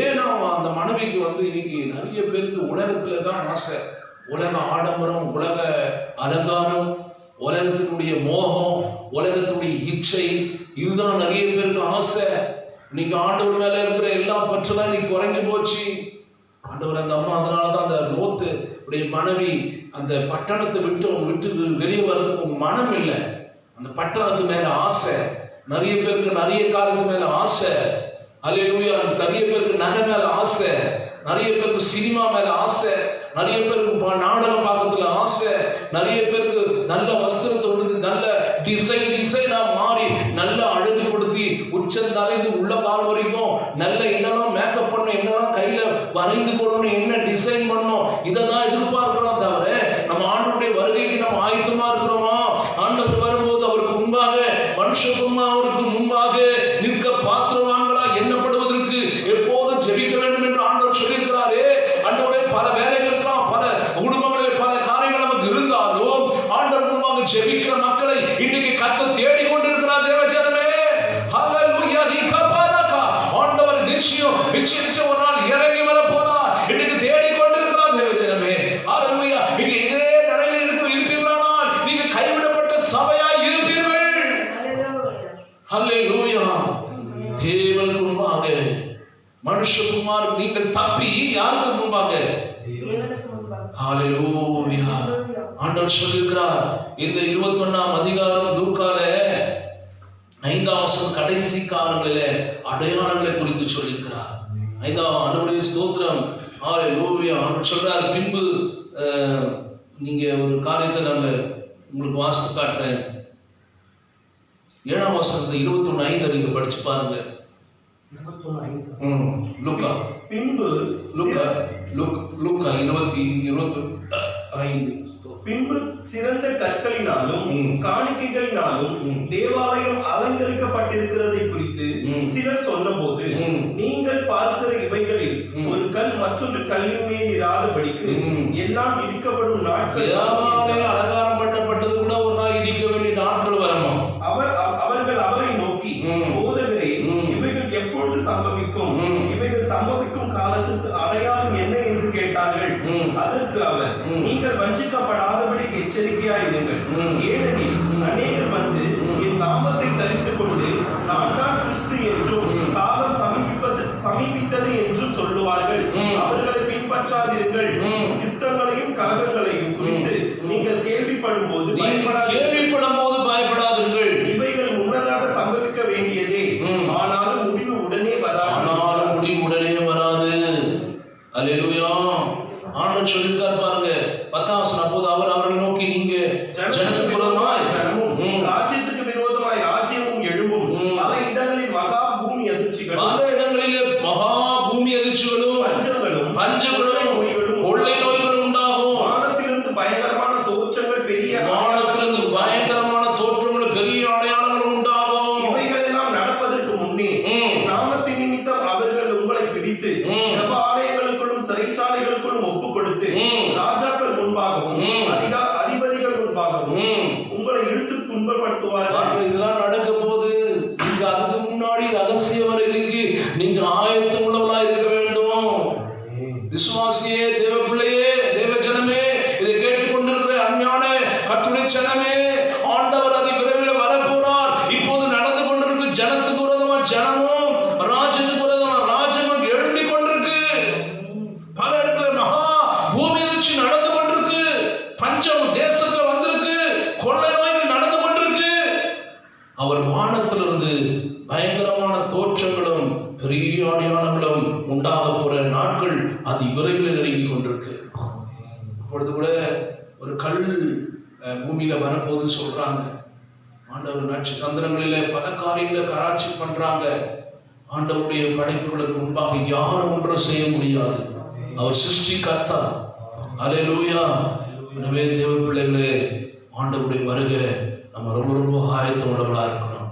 ஏன்னா அந்த மனைவிக்கு இன்னைக்கு நிறைய பேருக்கு உலகத்துல தான் ஆசை. உலக ஆடம்பரம், உலக அலங்காரம், உலகத்தினுடைய மோகம், உலகத்தினுடைய இச்சை, இதுதான் நிறைய பேருக்கு ஆசை. இன்னைக்கு ஆண்டவர் மேல இருக்கிற எல்லா பற்றெல்லாம் இன்னைக்கு குறைஞ்சு போச்சு. ஆண்டவர் அந்த அம்மா அதனாலதான் அந்த லோத்து உடைய மனைவி அந்த பட்டணத்தை விட்டு வெளியே வர்றதுக்கு மனம் இல்லை. அந்த பட்டணத்து மேல ஆசை. நிறைய பேருக்கு நிறைய காரியத்து மேல ஆசை. அல்லேலூயா. நிறைய பேருக்கு நகை மேல ஆசை, நிறைய பேருக்கு சினிமா மேல ஆசை, நிறைய பேருக்கு நாடகம் பார்க்கறதுல ஆசை, நிறைய பேருக்கு நல்ல வஸ்திரத்தை உடுத்தி நல்ல டிசைனா மாறி நல்ல அழகுபடுத்தி உச்சந்தாலேந்து உள்ள கால் வரைக்கும் நல்ல என்னெல்லாம் மேக்கப் பண்ணணும், என்னெல்லாம் கையில வரைந்து கொள்ளணும், என்ன டிசைன் பண்ணணும், இதைதான் எதிர்பார்க்கிறோம். தவிர நம்ம ஆண்டவருடைய வருகைக்கு நம்ம ஆயத்தமா இருக்கிறோமா? ஆண்டவர் வரும்போது அவருக்கு முன்பாக அவருக்கு முன்பாக நிற்க பாத்திரவான்களா எண்ணப்படுவதற்கு எப்போதும் ஜெபிக்க வேண்டும் என்று ஆண்டவர் சொல்லியிருக்கிறாரே. ஆண்டவரே பல வேலைகளுக்கெல்லாம் பல குடும்பங்களில் பல காரியங்கள் நமக்கு இருந்தாலும் ஆண்டவர் முன்பாக ஜெபிக்கிற மக்களை இன்றைக்கு கர்த்தர் தேடிக் கொண்டிருக்கிறார். தேவஜனமே, ஹல்லேலூயா. ஆண்டவர் நிச்சயம் ஒரு நாள் இறங்கி வர போறார். இன்னைக்கு தேடிக் கொண்டிருக்கிறார். தேவஜனமே, ஹல்லேலூயா. நீங்க இதே நிலையில் இருப்பீர்களானால் நீங்க கைவிடப்பட்ட சபையாய் இருப்பீர்கள். ஹல்லேலூயா. தேவனுக்கு முன்பாக மனுஷகுமார் நீங்கள் தப்பி யாருக்கு முன்பாக? ஹல்லேலூயா. ஆண்டவர் சொல்லியிருக்கிறார் இந்த 21ஆம் அதிகாரம் லூக்கால 5ஆம் வசனம் கடைசி காலங்களிலே அடையாளங்களை குறித்து சொல்லியிருக்கிறார். 5ஆம் ஆண்டவருடைய ஸ்தோத்திரம். ஹல்லேலூயா. ஆண்டவர் சொல்றார், பின்பு நீங்க ஒரு காரியத்தை நாங்க உங்களுக்கு வாசித்து காட்டுறேன். 7ஆம் வசனத்தை 21:5 நீங்க படிச்சு பாருங்க. லூக்கா பின்பு லூக்கா 20:25. பின்பு சிறந்த கற்களினாலும் காணிக்கைகளினாலும் தேவாலயம் அலங்கரிக்கப்பட்டிருக்கிறதை குறித்து சிலர் சொன்னபோது, நீங்கள் பார்க்கிற இவைகளில் ஒரு கல் மற்றொரு கல்லின் மேல் இராதபடிக்கு எல்லாம் இடிக்கப்படும் நாட்கள். அலங்காரம் பண்ணப்பட்டது கூட ஒரு நாள் இடிக்க வேண்டிய நாட்கள் வரமா? அவர்கள் அவரை நோக்கி, போதகரே, இவைகள் எப்பொழுது சம்பவிக்கும்? இவைகள் சம்பவிக்கும் காலத்துக்கு அடையாளம் என்ன என்று கேட்டார்கள். அதற்கு அவர், நீங்கள் வஞ்சிக்கப்படாதபடிக்கு எச்சரிக்கையாயிருங்கள். ஏனெனில் அநேகர் வந்து என் நாமத்தை தரித்துக் கொண்டு நான் தான் கிறிஸ்து என்றும் காலம் சமீபித்தது என்றும் சொல்லுவார்கள். அவர்களை பின்பற்றாதீர்கள். யுத்தங்களையும் கலகங்களையும் குறித்து நீங்கள் கேள்விப்படும் போது பயப்படாதீர்கள். இவைகள் முன்னதாக சம்பவிக்க வேண்டியதே, ஆனாலும் முடிவு உடனே வராது. அல்லேலூயா. ஆண்டவர் சொல்லிருக்கார் பாருங்க 10ஆம் வசனம். அப்போது அவர் அவரை நோக்கி, நீங்க ஜனத்துக்கு விரோதமாய் ஜனமும் ராஜ்யத்துக்கு விரோதமாய் ராஜ்யமும் எழும்பும். பல இடங்களில் மகா பூமி அதிர்ச்சிகளும் பஞ்சங்களும் கொள்ளை நோய்களும் உண்டாகும். வானத்திலிருந்து பயங்கரமான தோற்றங்கள் பெரிய அடையாளங்களும் உண்டாகும். இவைகள் எல்லாம் நடப்பதற்கு முன்னே நாமத்தின் நிமித்தம் அவர்கள் உங்களை பிடித்து ஜெப ஆலயங்களுக்குள்ளும் சிறைச்சாலைகளுக்குள்ளும் ஒப்புக் கொடுத்து ராஜாக்கள் முன்பாகவும் அதிபதிகள் முன்பாகவும் உங்களை இழுத்து துன்பப்படுத்துவார்கள். இதெல்லாம் நடக்க போது நீங்க அதுக்கு முன்னாடி ரகசிய வருகைக்கு நீங்க ஆயத்தம் உள்ளவர்களா இருக்க வேண்டும். விசுவாசியே, தேவ பிள்ளையே, தேவ ஜனமே, இதை கேட்டுக்கொண்டிருக்கிற அஞ்ஞான கர்த்தருடைய ஜனமே, ஆண்டவர் அதி விரைவில் வரப்போறார். இப்போது நடந்து கொண்டிருக்கு ஜனத்துக்கு விரோதமா ஜனமும் ராஜ்யத்துக்கு விரோதமா ராஜ்யமும் எழும்பிக் கொண்டிருக்கு. பல இடத்துல மகா பூமி அதிர்ச்சி நடந்து கொண்டிருக்கு. பஞ்சம் தேசத்துல வந்திருக்கு. கொள்ளை நோய்கள் நடந்து கொண்டிருக்கு. அவர் வானத்திலிருந்து பயங்கரமான தோற்றங்களும் பெரிய அடையாளங்களும் உண்டாக போற நாட்கள் அது விரைவில் நெருங்கி கொண்டிருக்கு. அப்பொழுது கூட கல் பூமியில வரப்போகுதுன்னு சொல்றாங்க. ஆண்டவர் நட்சத்திரங்களில பல காரியங்களை கராட்சி பண்றாங்க. ஆண்டவருடைய படைப்புகளுக்கு முன்பாக யாரும் ஒன்றும் செய்ய முடியாது. அவர் சிருஷ்டிகர்த்தா. அல்லேலூயா. எனவே தேவ பிள்ளைகளே, ஆண்டவருடைய வருகை நம்ம ரொம்ப ரொம்ப ஆயத்தோடவளா இருக்கணும்.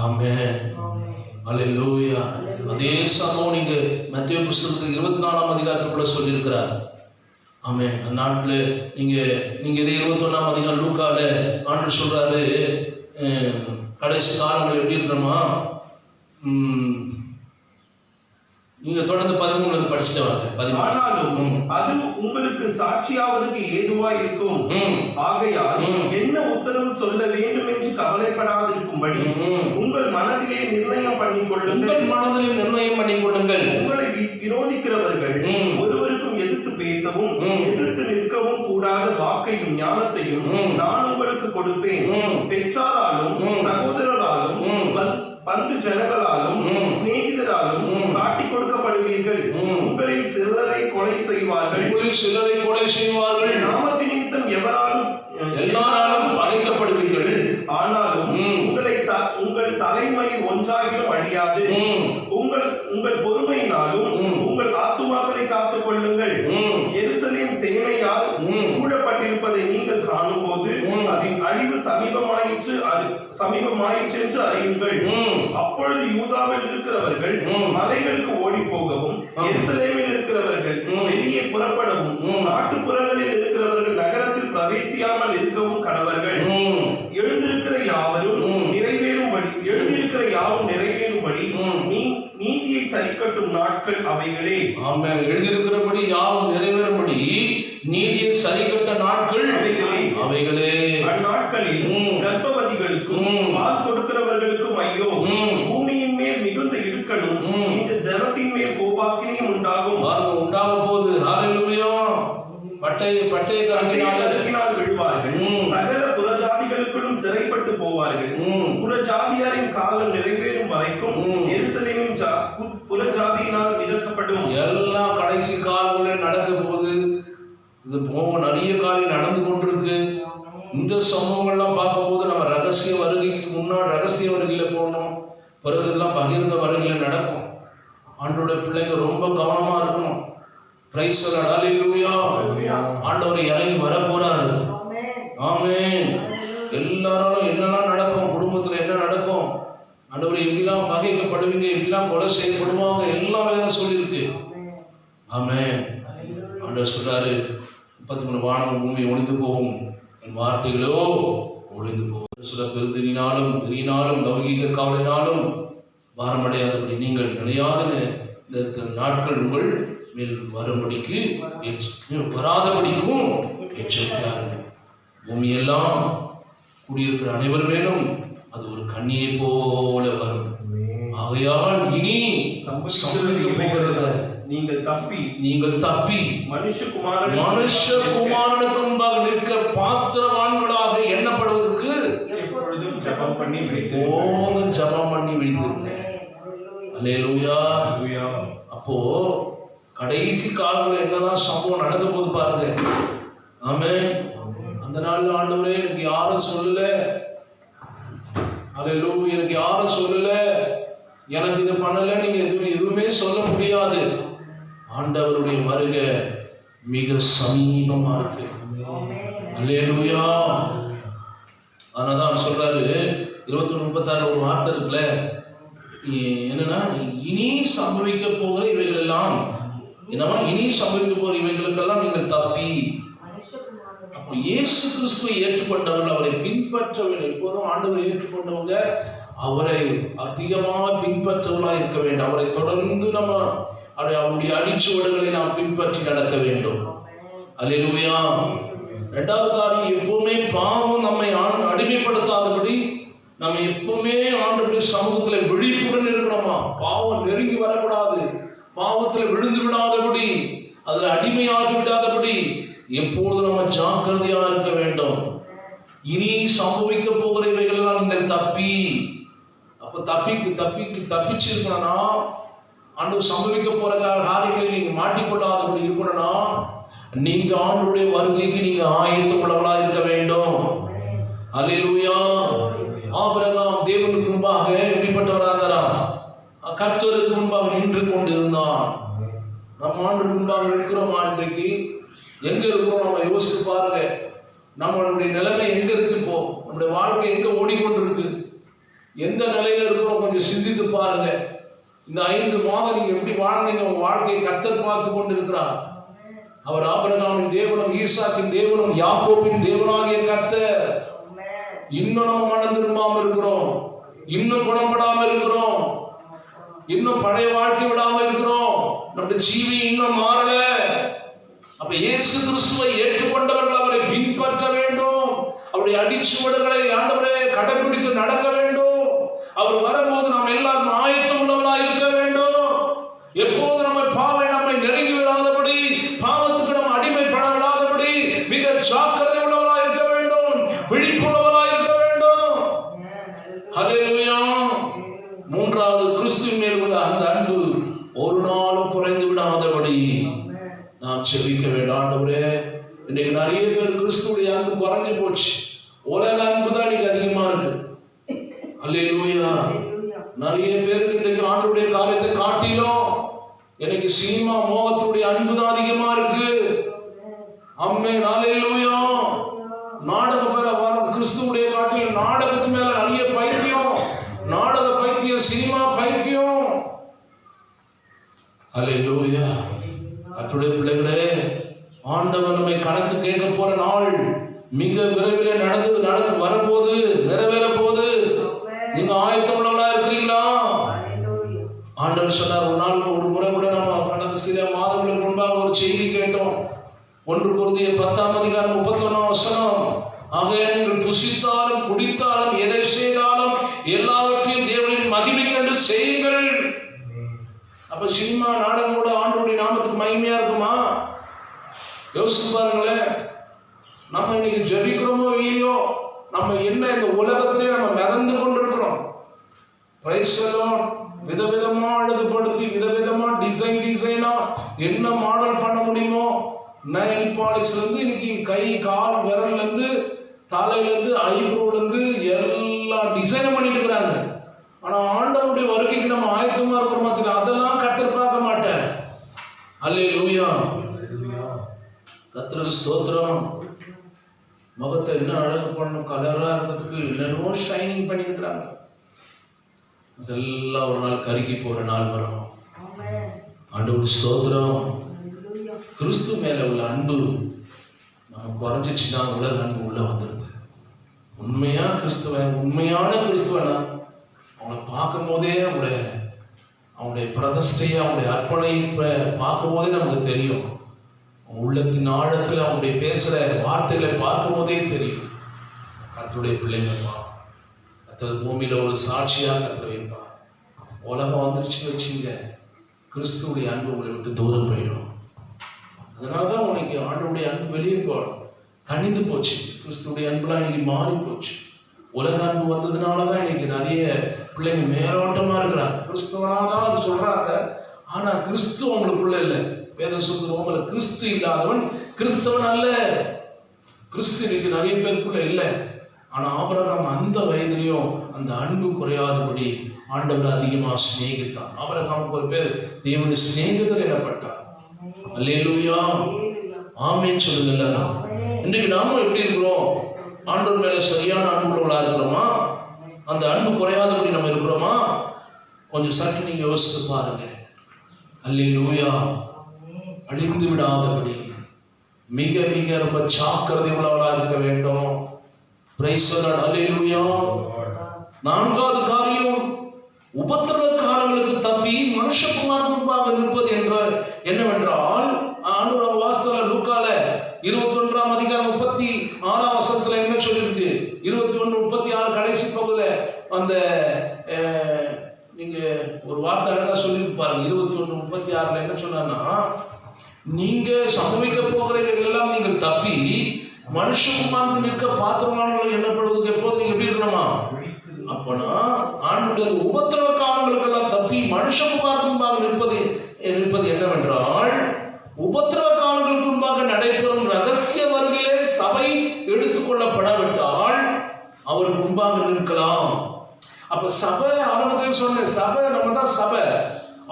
ஆமென். அல்லேலூயா. அதே சமம் நீங்க மத்தேயு புத்தகத்தில் 24ஆம் அதிகாரத்துக்குள்ள சொல்லியிருக்கிறார். ஆமென். அந்நாட்டில் நீங்க இதே 21ஆம் அதிகாரம் லூக்கால ஆண்டு சொல்றாரு, கடைசி காலங்கள் எப்படி இருக்கணுமா, நீங்க தொடர்ந்து 13 படிச்சுட்டு வாங்க. ஆனாலும் அது உங்களுக்கு சாட்சியாவதற்கு ஏதுவாய் இருக்கும். ஆகையால் என்ன உத்தரவு சொல்ல வேண்டும் என்று கவலைப்படாதிருக்கும்படி உங்கள் மனதிலே நிர்ணயம் பண்ணிக்கொள்ளுங்கள். உங்களை விரோதிக்கிறவர்கள் ஒருவருக்கும் எதிர்த்து பேசவும் எதிர்த்து நிற்கவும் கூடாத வாக்கையும் ஞானத்தையும் நான் உங்களுக்கு கொடுப்பேன். பெற்றாராலும் சகோதரராலும் பந்து ஜனங்களாலும் சிநேகிதராலும் காட்டிக் கொடுக்கப்படுவீர்கள். உங்களில் சிலரை கொலை செய்வார்கள். நாமத்து நிமித்தம் எல்லாராலும் பகைக்கப்படுவீர்கள். ஆனாலும் உங்கள் தலைமையில் ஒன்றாகிலும் அழியாது. உங்கள் பொறுமையினாலும் உங்கள் ஆத்துமாக்களை காத்துக் கொள்ளுங்கள். எருசலேம் சேனையால் சூழப்பட்டிருப்பதை நீங்கள் காணும் போது அதன் அழிவு சமீபமாயிற்று என்று அறியுங்கள். அப்பொழுது யூதாவில் இருக்கிறவர்கள் மலைகளுக்கு ஓடி போகவும், எருசலேமில் இருக்கிறவர்கள் வெளியே புறப்படவும், நாட்டுப்புறங்களில் இருக்கிறவர்கள் நகரத்தில் பிரவேசியாமல் இருக்கவும் கடவர்கள். எழுந்திருக்கிற யாவும் நிறைவேறும்படி நீதியை சரிக்கட்டும் நாட்கள் அவைகளே. ஆமென். எழுதியிருக்கிறபடி யாவும் நிறைவேறும்படி நீதியை சரிக்கட்ட நாட்கள் அவைகளே. அந்நாட்களில் கர்ப்பவதிகளுக்கும் பால் கொடுக்கிறவர்களுக்கும் ஐயோ. பூமியின் மேல் மிகுந்த இடுக்கணும், இந்த ஜனத்தின் மேல் கோபாக்கினியும் உண்டாகும். போது பட்டய கரக்கினால் விழுவார்கள். சகல புறஜாதிகளுக்குள்ளும் சிறைப்பட்டு போவார்கள். புறஜாதியாரின் காலம் நிறைவேறும் வரைக்கும் எருசலேமின் புறஜாதியினால் விதக்கப்படும். எல்லாம் கடைசி காலங்களில் நடக்க போது. இது போக நிறைய காரியம் நடந்து கொண்டிருக்கு. இந்த சம்பவங்கள்லாம் பார்க்கும்போது நம்ம ரகசிய வருகைக்கு முன்னாடி ரகசிய வருகையில போகணும். பிறகு இதெல்லாம் பகிர்ந்த வருகையில நடக்கும். ஆண்டோட பிள்ளைங்க ரொம்ப கவனமா இருக்கணும். Praise the Lord. அல்லேலூயா. ஆண்டவர் இறங்கி வர போறாரு. ஆமென். எல்லாராலும் என்னெல்லாம் நடக்கும், குடும்பத்துல என்ன நடக்கும், ஆண்டவர் எப்படிலாம் பகைக்கப்படுவீங்க, எப்படிலாம் கொலை செய்யப்படுவாங்க, எல்லாம் வேதம் சொல்லியிருக்கு. ஆமென். ஆண்டவர் சொல்றாரு, 33 வானம் பூமி ஒளிந்து போகும், என் வார்த்தைகளோ ஒளிந்து போகும். சில பெருந்தினாலும் திரியினாலும் லௌகீக கவலையினாலும் பாரமடையாதபடி நீங்கள் நினையாத இந்த நாட்கள் உங்கள் மேல் வரும்படிக்கு வராதபடிக்கும் எச்சரிக்கையார்கள். பூமியெல்லாம் கூடியிருக்கிற அனைவர் மேலும் அது ஒரு கண்ணியை போல வரும். ஆகையால் இனி சம்பவிக்க போகிறது நீங்கள் தப்பி மனுஷகுமாரனுக்கு முன்பாக நிற்க பாத்திரவான்களாக எண்ணப்படுவதற்கு எப்பொழுதும் ஜெபம் பண்ணி விழித்திருங்க. அல்லேலூயா. அப்போ கடைசி காலங்களில் என்னதான் சம்பவம் நடக்க போது பாருங்க. ஆமென். அந்த நாள்ல ஆண்டவரே எனக்கு யாரும் சொல்லல, அல்லேலூயா, எனக்கு யாரும் சொல்லல, எனக்கு இது பண்ணல, நீங்க எதுவுமே சொல்ல முடியாது. ஆண்டவருடைய வருகை மிக சமீபமா இருக்கு. அல்லேலூயா. அதனாலதான் சொல்றாரு 21:36 ஒரு வார்த்தை இருக்குல்ல, என்னன்னா இனி சம்பவிக்க போகிற இவைகள் எல்லாம், என்னவா இனி சம்பவிக்க போகிற இவைகளுக்கெல்லாம் நீங்கள் தப்பி. அப்போ இயேசு கிறிஸ்துவை ஏற்றுக்கொண்டவர்கள், அவரை பின்பற்றவர்கள், எப்போதும் ஆண்டவரை ஏற்றுக்கொண்டவங்க அவரை அதிகமாக பின்பற்றவர்களாக இருக்க வேண்டும். அவரை தொடர்ந்து நம்ம அவருடைய அடிச்சுவடுகளை நாம் பின்பற்றி நடக்க வேண்டும். அல்லேலூயா. இரண்டாவது காரியம், எப்பவுமே பாவம் நம்மை அடிமைப்படுத்தாதபடி நம்ம எப்பவுமே ஆண்டவருடைய சமூகத்துல விழிப்புடன் இருக்கணுமா. பாவம் நெருங்கி வரக்கூடாது, பாவத்துல விழுந்து விடாதபடி, அதுல அடிமையாகி விடாதபடி எப்போது நம்ம ஜாக்கிரதையா இருக்க வேண்டும். இனி சம்பவிக்க போகிற இவைகளெல்லாம் நீங்கள் தப்பி. அப்ப தப்பிச்சு இருக்கணும்னா, ஆண்டவர் சம்பவிக்க போற காரியங்களை நீங்க மாட்டிக்கொள்ளாதபடி இருக்கணும்னா, நீங்க ஆண்டவருடைய வருகைக்கு நீங்க ஆயத்தம் உள்ளவர்களா இருக்க வேண்டும். அல்லேலூயா. ஆபிரகாம் தேவனுக்கு முன்பாக எப்படிப்பட்டவராக இருந்தாராம்? கர்த்தருக்கு முன்பாக நின்று கொண்டு இருந்தான். நம்ம ஆண்டுக்கு முன்பாக இருக்கிறோமா? இன்றைக்கு எங்க இருக்கிறோம்? நம்ம யோசித்து பாருங்க. நம்மளுடைய நிலைமை எங்க இருக்கு? இப்போ நம்முடைய வாழ்க்கை எங்க ஓடிக்கொண்டு இருக்கு? எந்த நிலையில இருக்கிறோம்? கொஞ்சம் சிந்தித்து பாருங்க. இந்த 5 மாதம் நீங்க எப்படி வாழ்ந்தீங்க? உங்க வாழ்க்கையை கர்த்தர் பார்த்து கொண்டு இருக்கிறார். அவர் ஆபிரகாமின் தேவனும், ஈசாக்கின் தேவனும், யாக்கோபின் தேவனாகிய கர்த்தர். இன்னும் நம்ம மனம் திரும்பாம இருக்கிறோம், இன்னும் குணப்படாம இருக்கிறோம், இன்னும் பழைய வாழ்க்கை விடாம இருக்கிறோம், நம்முடைய ஜீவி இன்னும் மாறல. அப்ப இயேசு கிறிஸ்துவை ஏற்றுக்கொண்டவர்கள் அவரை பின்பற்ற வேண்டும். அவருடைய அடிச்சுவடுகளை ஆண்டவரே கடைபிடித்து நடக்க வேண்டும். அவர் வரும்போது நாம் எல்லாரும் ஆயத்தம் உள்ளவர்களா இருக்க வேண்டும். எப்போது நம்ம பாவம் நம்மை நெருங்கி விடாதபடி, பாவத்துக்கு நம்ம அடிமைப்பட விடாதபடி மிக ஜாக்கிரதை உள்ளவர்களா இருக்க வேண்டும், விழிப்புள்ளவர்களா இருக்க வேண்டும். ஹல்லேலூயா. 3வது, கிறிஸ்துவின் மேல் உள்ள அந்த அன்பு ஒரு நாளும் குறைந்து விடாதபடி நாம் செபிக்க வேண்டும். ஆண்டவரே, இன்னைக்கு நிறைய பேர் கிறிஸ்துவுடைய அன்பு குறைஞ்சு போச்சு. உலக அன்பு தான் இன்னைக்கு அதிகமா இருக்கு. அல்லேலூயா. நிறைய பேருக்கு இன்னைக்கு ஆண்டவருடைய காரியத்தை காட்டிலும் எனக்கு சினிமா மோகத்துடைய அன்பு தான் அதிகமா இருக்கு. ஆமென். அல்லேலூயா. நாடகம் பேர கிறிஸ்துவுடைய காட்டிலும் நாடகத்து மேல நிறைய பைத்தியம், நாடக பைத்தியம், சினிமா பைத்தியம். அல்லேலூயா. கர்த்தருடைய பிள்ளைகளே, ஆண்டவர் நம்மை கணக்கு கேட்க போற நாள் மிக விரைவில் நடந்து வரப்போது, நிறைவேற போது. நீங்க ஆயத்தம் உள்ளவர்களா இருக்கிறீங்களா? ஆண்டவர் சொன்னார், ஒரு முறை கூட நம்ம கடந்த சில மாதங்களுக்கு முன்பாக ஒரு செய்தி கேட்டோம். 1 கொரிந்தியர் 10:31. ஆகையா நீங்கள் புசித்தாலும் குடித்தாலும் எதை செய்தாலும் எல்லாவற்றையும் தேவனின் மகிமை கண்டு செய்யுங்கள். அப்ப சினிமா நாடகம் கூட ஆண்டவருடைய நாமத்துக்கு மகிமையா இருக்குமா? யோசிச்சு பாருங்களேன். நம்ம இன்னைக்கு ஜெபிக்கிறோமோ இல்லையோ, நம்ம என்ன இந்த உலகத்திலே நம்ம மிதந்து கொண்டிருக்கிறோம். Price the Lord. விதவிதமா அழகுபடுத்தி, விதவிதமா டிசைனா என்ன மாடல் பண்ண முடியுமோ, நெயில் பாலிஷ்ல இருந்து இன்னைக்கு கை கால் விரல்ல இருந்து தலையில இருந்து ஐப்ரோல இருந்து எல்லா டிசைனும் பண்ணிட்டு இருக்கிறாங்க. ஆனா ஆண்டவருடைய வருகைக்கு நம்ம ஆயத்தமா இருக்கிற மாதிரி அதெல்லாம் கர்த்தர் பார்க்க மாட்டார். அல்லேலூயா. கர்த்தருக்கு ஸ்தோத்திரம். முகத்தை என்ன அழகு பண்ணணும், கலரா இருக்கிறதுக்கு என்னென்னோ ஷைனிங் பண்ணிட்டு இருக்கிறாங்க. அதெல்லாம் ஒரு நாள் கருகி போற நாள் வரும். ஆண்டவருக்கு ஸ்தோத்திரம். கிறிஸ்து மேல உள்ள அன்பு நம்ம குறைஞ்சிச்சுன்னா உலக அன்பு உள்ள வந்துடுது. உண்மையா கிறிஸ்துவன், உண்மையான கிறிஸ்துவனா அவனை பார்க்கும் போதே அவனுடைய பிரதிஷ்டையை, அவனுடைய அர்ப்பணிப்பை பார்க்கும் போதே நமக்கு தெரியும். உள்ளத்தின் ஆழத்தில் அவனுடைய பேசுற வார்த்தைகளை பார்க்கும் போதே தெரியும். கர்த்தருடைய பிள்ளைங்கப்பா, கர்த்தர் பூமியில ஒரு சாட்சியாக கர்த்தர் வைப்பார். உலகம் வந்துருச்சுன்னு வச்சுங்க, கிறிஸ்துவுடைய அன்பு உங்களை விட்டு தூரம் போயிடும். அதனாலதான் உனக்கு ஆண்டவருடைய அன்பு வெளியே தனிந்து போச்சு. கிறிஸ்துவுடைய அன்புலாம் இன்னைக்கு மாறி போச்சு. உலக அன்பு வந்ததுனாலதான் இன்னைக்கு நிறைய பிள்ளைங்க மேலோட்டமா இருக்கிறாங்க. கிறிஸ்துவனாதான் அது சொல்றாங்க, ஆனா கிறிஸ்து அவங்களுக்குள்ள இல்லை. வேதம் சொல்றது, உங்களுக்கு கிறிஸ்து இல்லாதவன் கிறிஸ்தவன் அல்ல. கிறிஸ்து இன்னைக்கு நிறைய பேருக்குள்ள இல்லை. ஆனா ஆபிரகாம் அந்த வயதிலையும் அந்த அன்பு குறையாதபடி ஆண்டவர் அதிகமா சிநேகித்தான். ஆபிரகாமுக்கு ஒரு பேர் தேவனுடைய சிநேகிதர் எனப்பட்டார். அல்லேலூயா. ஆமென் சொல்லுங்க எல்லாரும். இன்னைக்கு நாம எப்படி இருக்கிறோம்? ஆண்டவர் மேல சரியான அன்புள்ளவர்களா இருக்கிறோமா? அந்த அன்பு குறையாதபடி நம்ம இருக்கிறோமா? கொஞ்சம் சற்று நீங்க யோசித்து பாருங்க. அல்லேலூயா. அழிந்து விடாதபடி மிக மிக ரொம்ப ஜாக்கிரதை உள்ளவர்களா இருக்க வேண்டும். Praise the Lord. அல்லேலூயா. 4வது காரியம், உபத்திரவ காலங்களுக்கு தப்பி மனுஷகுமாரன் முன்பாக நிற்பது என்னவென்றால், ஆண்டவர் வாஸ்தவ லூக்கால 21ஆம் அதிகாரம் 36ஆம் வசனத்துல என்ன சொல்லிருக்கு? 21:36 கடைசி பகுதியில அந்த நீங்க ஒரு வார்த்தை அழகா சொல்லிட்டு பாருங்க. 21:36 என்ன சொன்னா, நீங்க சம்பவிக்க போகிறவர்கள் எல்லாம் நீங்கள் தப்பி மனுஷகுமாரன் நிற்க பாத்திரமானவர்கள் எண்ணப்படுவதற்கு எப்போது நீங்க எப்படி இருக்கணுமா? அப்பனா ஆண்டவர் உபத்திரவ காலங்களுக்கு எல்லாம் தப்பி மனுஷகுமாரன் முன்பாக நிற்பது என்னவென்றால், உபத்திரவ காலங்களுக்கு முன்பாக சபை ஆரம்பத்தில் சொன்னேன், சபை நம்ம தான் சபை.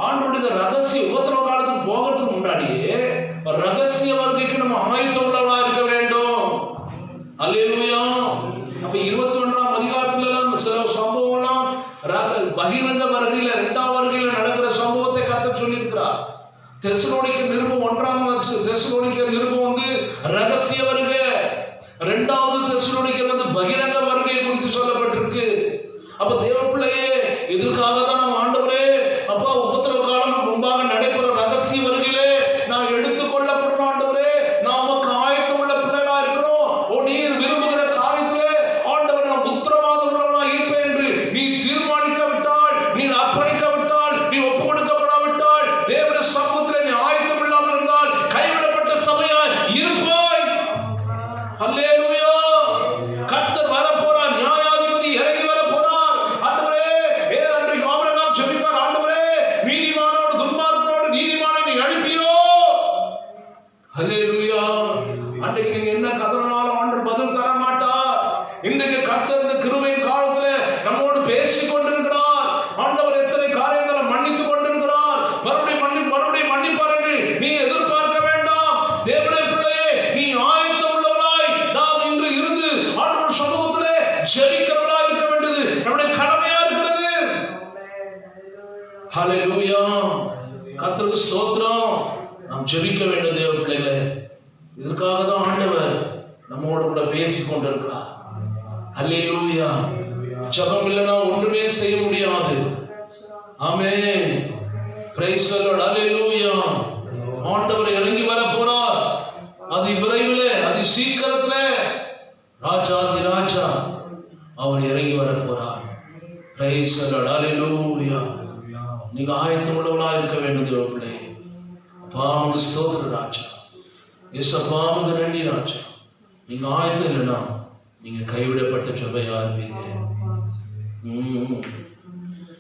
ஆண்டவருடைய ரகசிய உபத்திரவ காலத்துக்கு போகிறதுக்கு முன்னாடியே ரகசிய வருகைக்கு நம்ம ஆயத்த உள்ளவர்களா இருக்க வேண்டும். அல்லேலூயா. அப்ப 21ஆம் அதிகாரத்துல சில சம்பவம்லாம் பகிரங்க வருகையில 2ஆம் வருகையில நடக்கிற சம்பவத்தை கர்த்தர் சொல்லியிருக்கிறார். தெசலோனிக்கர் நிருபம் 1ஆம் தெசலோனிக்கர் நிருபம் ரகசிய வருகை, 2வது தெசலோனிக்கர் பகிரங்க வருகை குறித்து சொல்லப்பட்டிருக்கு. அப்ப தேவ பிள்ளையே, இதற்காக தான் நம்ம ஆண்டவரே அப்பா உபத்திரவ காலம் முன்பாக நடைபெற ரகசிய வருகையிலே நான் எடுத்துக்கொள்ளப்படும் ஆண்டவரே, நான் உமக்கு ஆயத்தம் உள்ள பிள்ளைகளா இருக்கிறோம். ஓ நீர் விரும்புகிற காரியத்திலே ஆண்டவர் நான் உத்தரவாதம் உள்ளவனா இருப்பேன் என்று நீ தீர்மானிக்காவிட்டால், நீ அர்ப்பணிக்காவிட்டால், நீ ஒப்பு கொடுக்கப்படாவிட்டால், தேவனுடைய சமூகத்திலே நீ ஆயத்தம் இல்லாமல் இருந்தால் கைவிடப்பட்ட சபையாய் இருப்பாய். அல்லேலூயா. கர்த்தர் வர போறார், நியாயாதிபதி இறங்கி வர போறார். ஆண்டவரே, அன்றைக்கு ஆபிரகாம் ஜெபிப்பார், ஆண்டவரே நீதிமானோடு துன்மார்க்கனோடு நீதிமானை நீ அழிப்பீரோ. அல்லேலூயா. அன்றைக்கு நீங்க என்ன கதறினாலும் ஆண்டவர் பதில் தர மாட்டார். இன்றைக்கு கர்த்தர் இந்த கிருபையின் காலத்துல நம்மோடு பேசிக் கொண்டிருக்கிறார். ஆண்டவர் எத்தனை காரியங்களை மன்னித்துக் கொண்டிருக்கிறார். மறுபடியும் மன்னிப்பார் என்று நீ எதிர்பார்க்க வேண்டாம். தேவனுடைய பிள்ளையே, நீ ஆயத்தம் உள்ளவனாய் நாம் இன்று இருந்து ஆண்டவர் சமூகத்திலே ஜெபிக்கிறவனாய் இருக்க வேண்டியது நம்முடைய கடமையா இருக்கிறது. ஹல்லேலூயா. கர்த்தருக்கு ஸ்தோத்திரம். நாம் ஜெபிக்க வேண்டும் தேவ பிள்ளைகளே. இதற்காக தான் ஆண்டவர் நம்மோடு கூட பேசிக் கொண்டிருக்கிறார். அல்லேலூயா. ஜெபம் இல்லைன்னா ஒன்றுமே செய்ய முடியாது. ஆமென். Praise the Lord. அல்லேலூயா. ஆண்டவர் இறங்கி வர போறார். அது விரைவிலே, அது சீக்கிரத்திலே ராஜாதி ராஜா அவர் இறங்கி வர போறார். Praise the Lord. அல்லேலூயா. நீங்க ஆயத்தம் உள்ளவர்களா இருக்க வேண்டும் தேவ பிள்ளை. பாமுக்கு ஸ்தோத்திர ராஜா. இயேசுவாவுக்கு நன்றி ராஜா. நீங்க ஆயத்தம் இல்லைன்னா நீங்க கைவிடப்பட்ட சபையா இருப்பீங்க.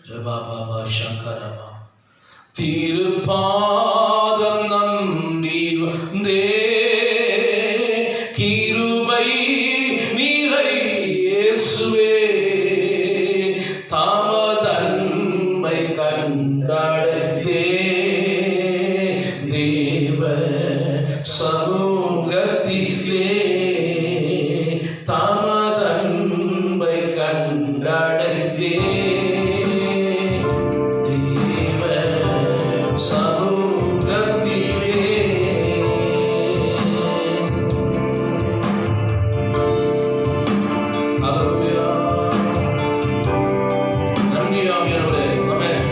ஜபா பாபா சங்கரபா. திருப்பாதம் நம்பி வந்தே, கிருபை நீரை இயேசுவே, தாமதன்மை கண்டடைந்தே, தேவ சமூகத்திலே தாமதன்மை கண்டடைந்தே, தேவ சமூகத்திலே. அல்லேலூயா. நன்றி ஆவியானவரே. ஆமென்.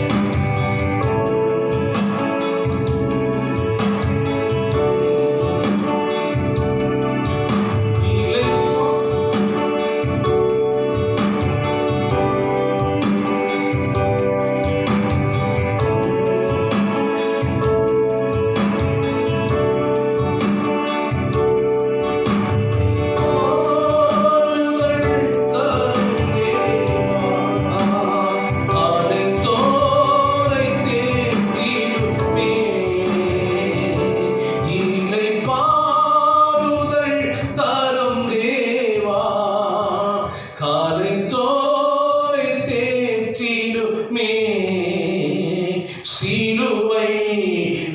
சிலுவை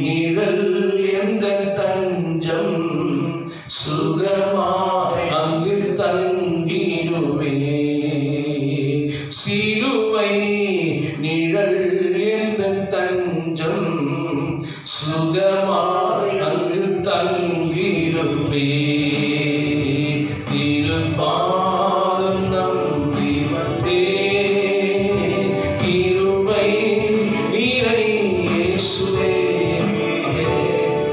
நிழல் எந்த தஞ்சம், சுகமாய் அங்கு தங்கிடுவே. சிலுவை நிழல் எந்த தஞ்சம், சுகமாய் அங்கு தங்கிடுவே. திருப்பாதம் நம்பி வந்தே, கிருபை நீரை இயேசுவே,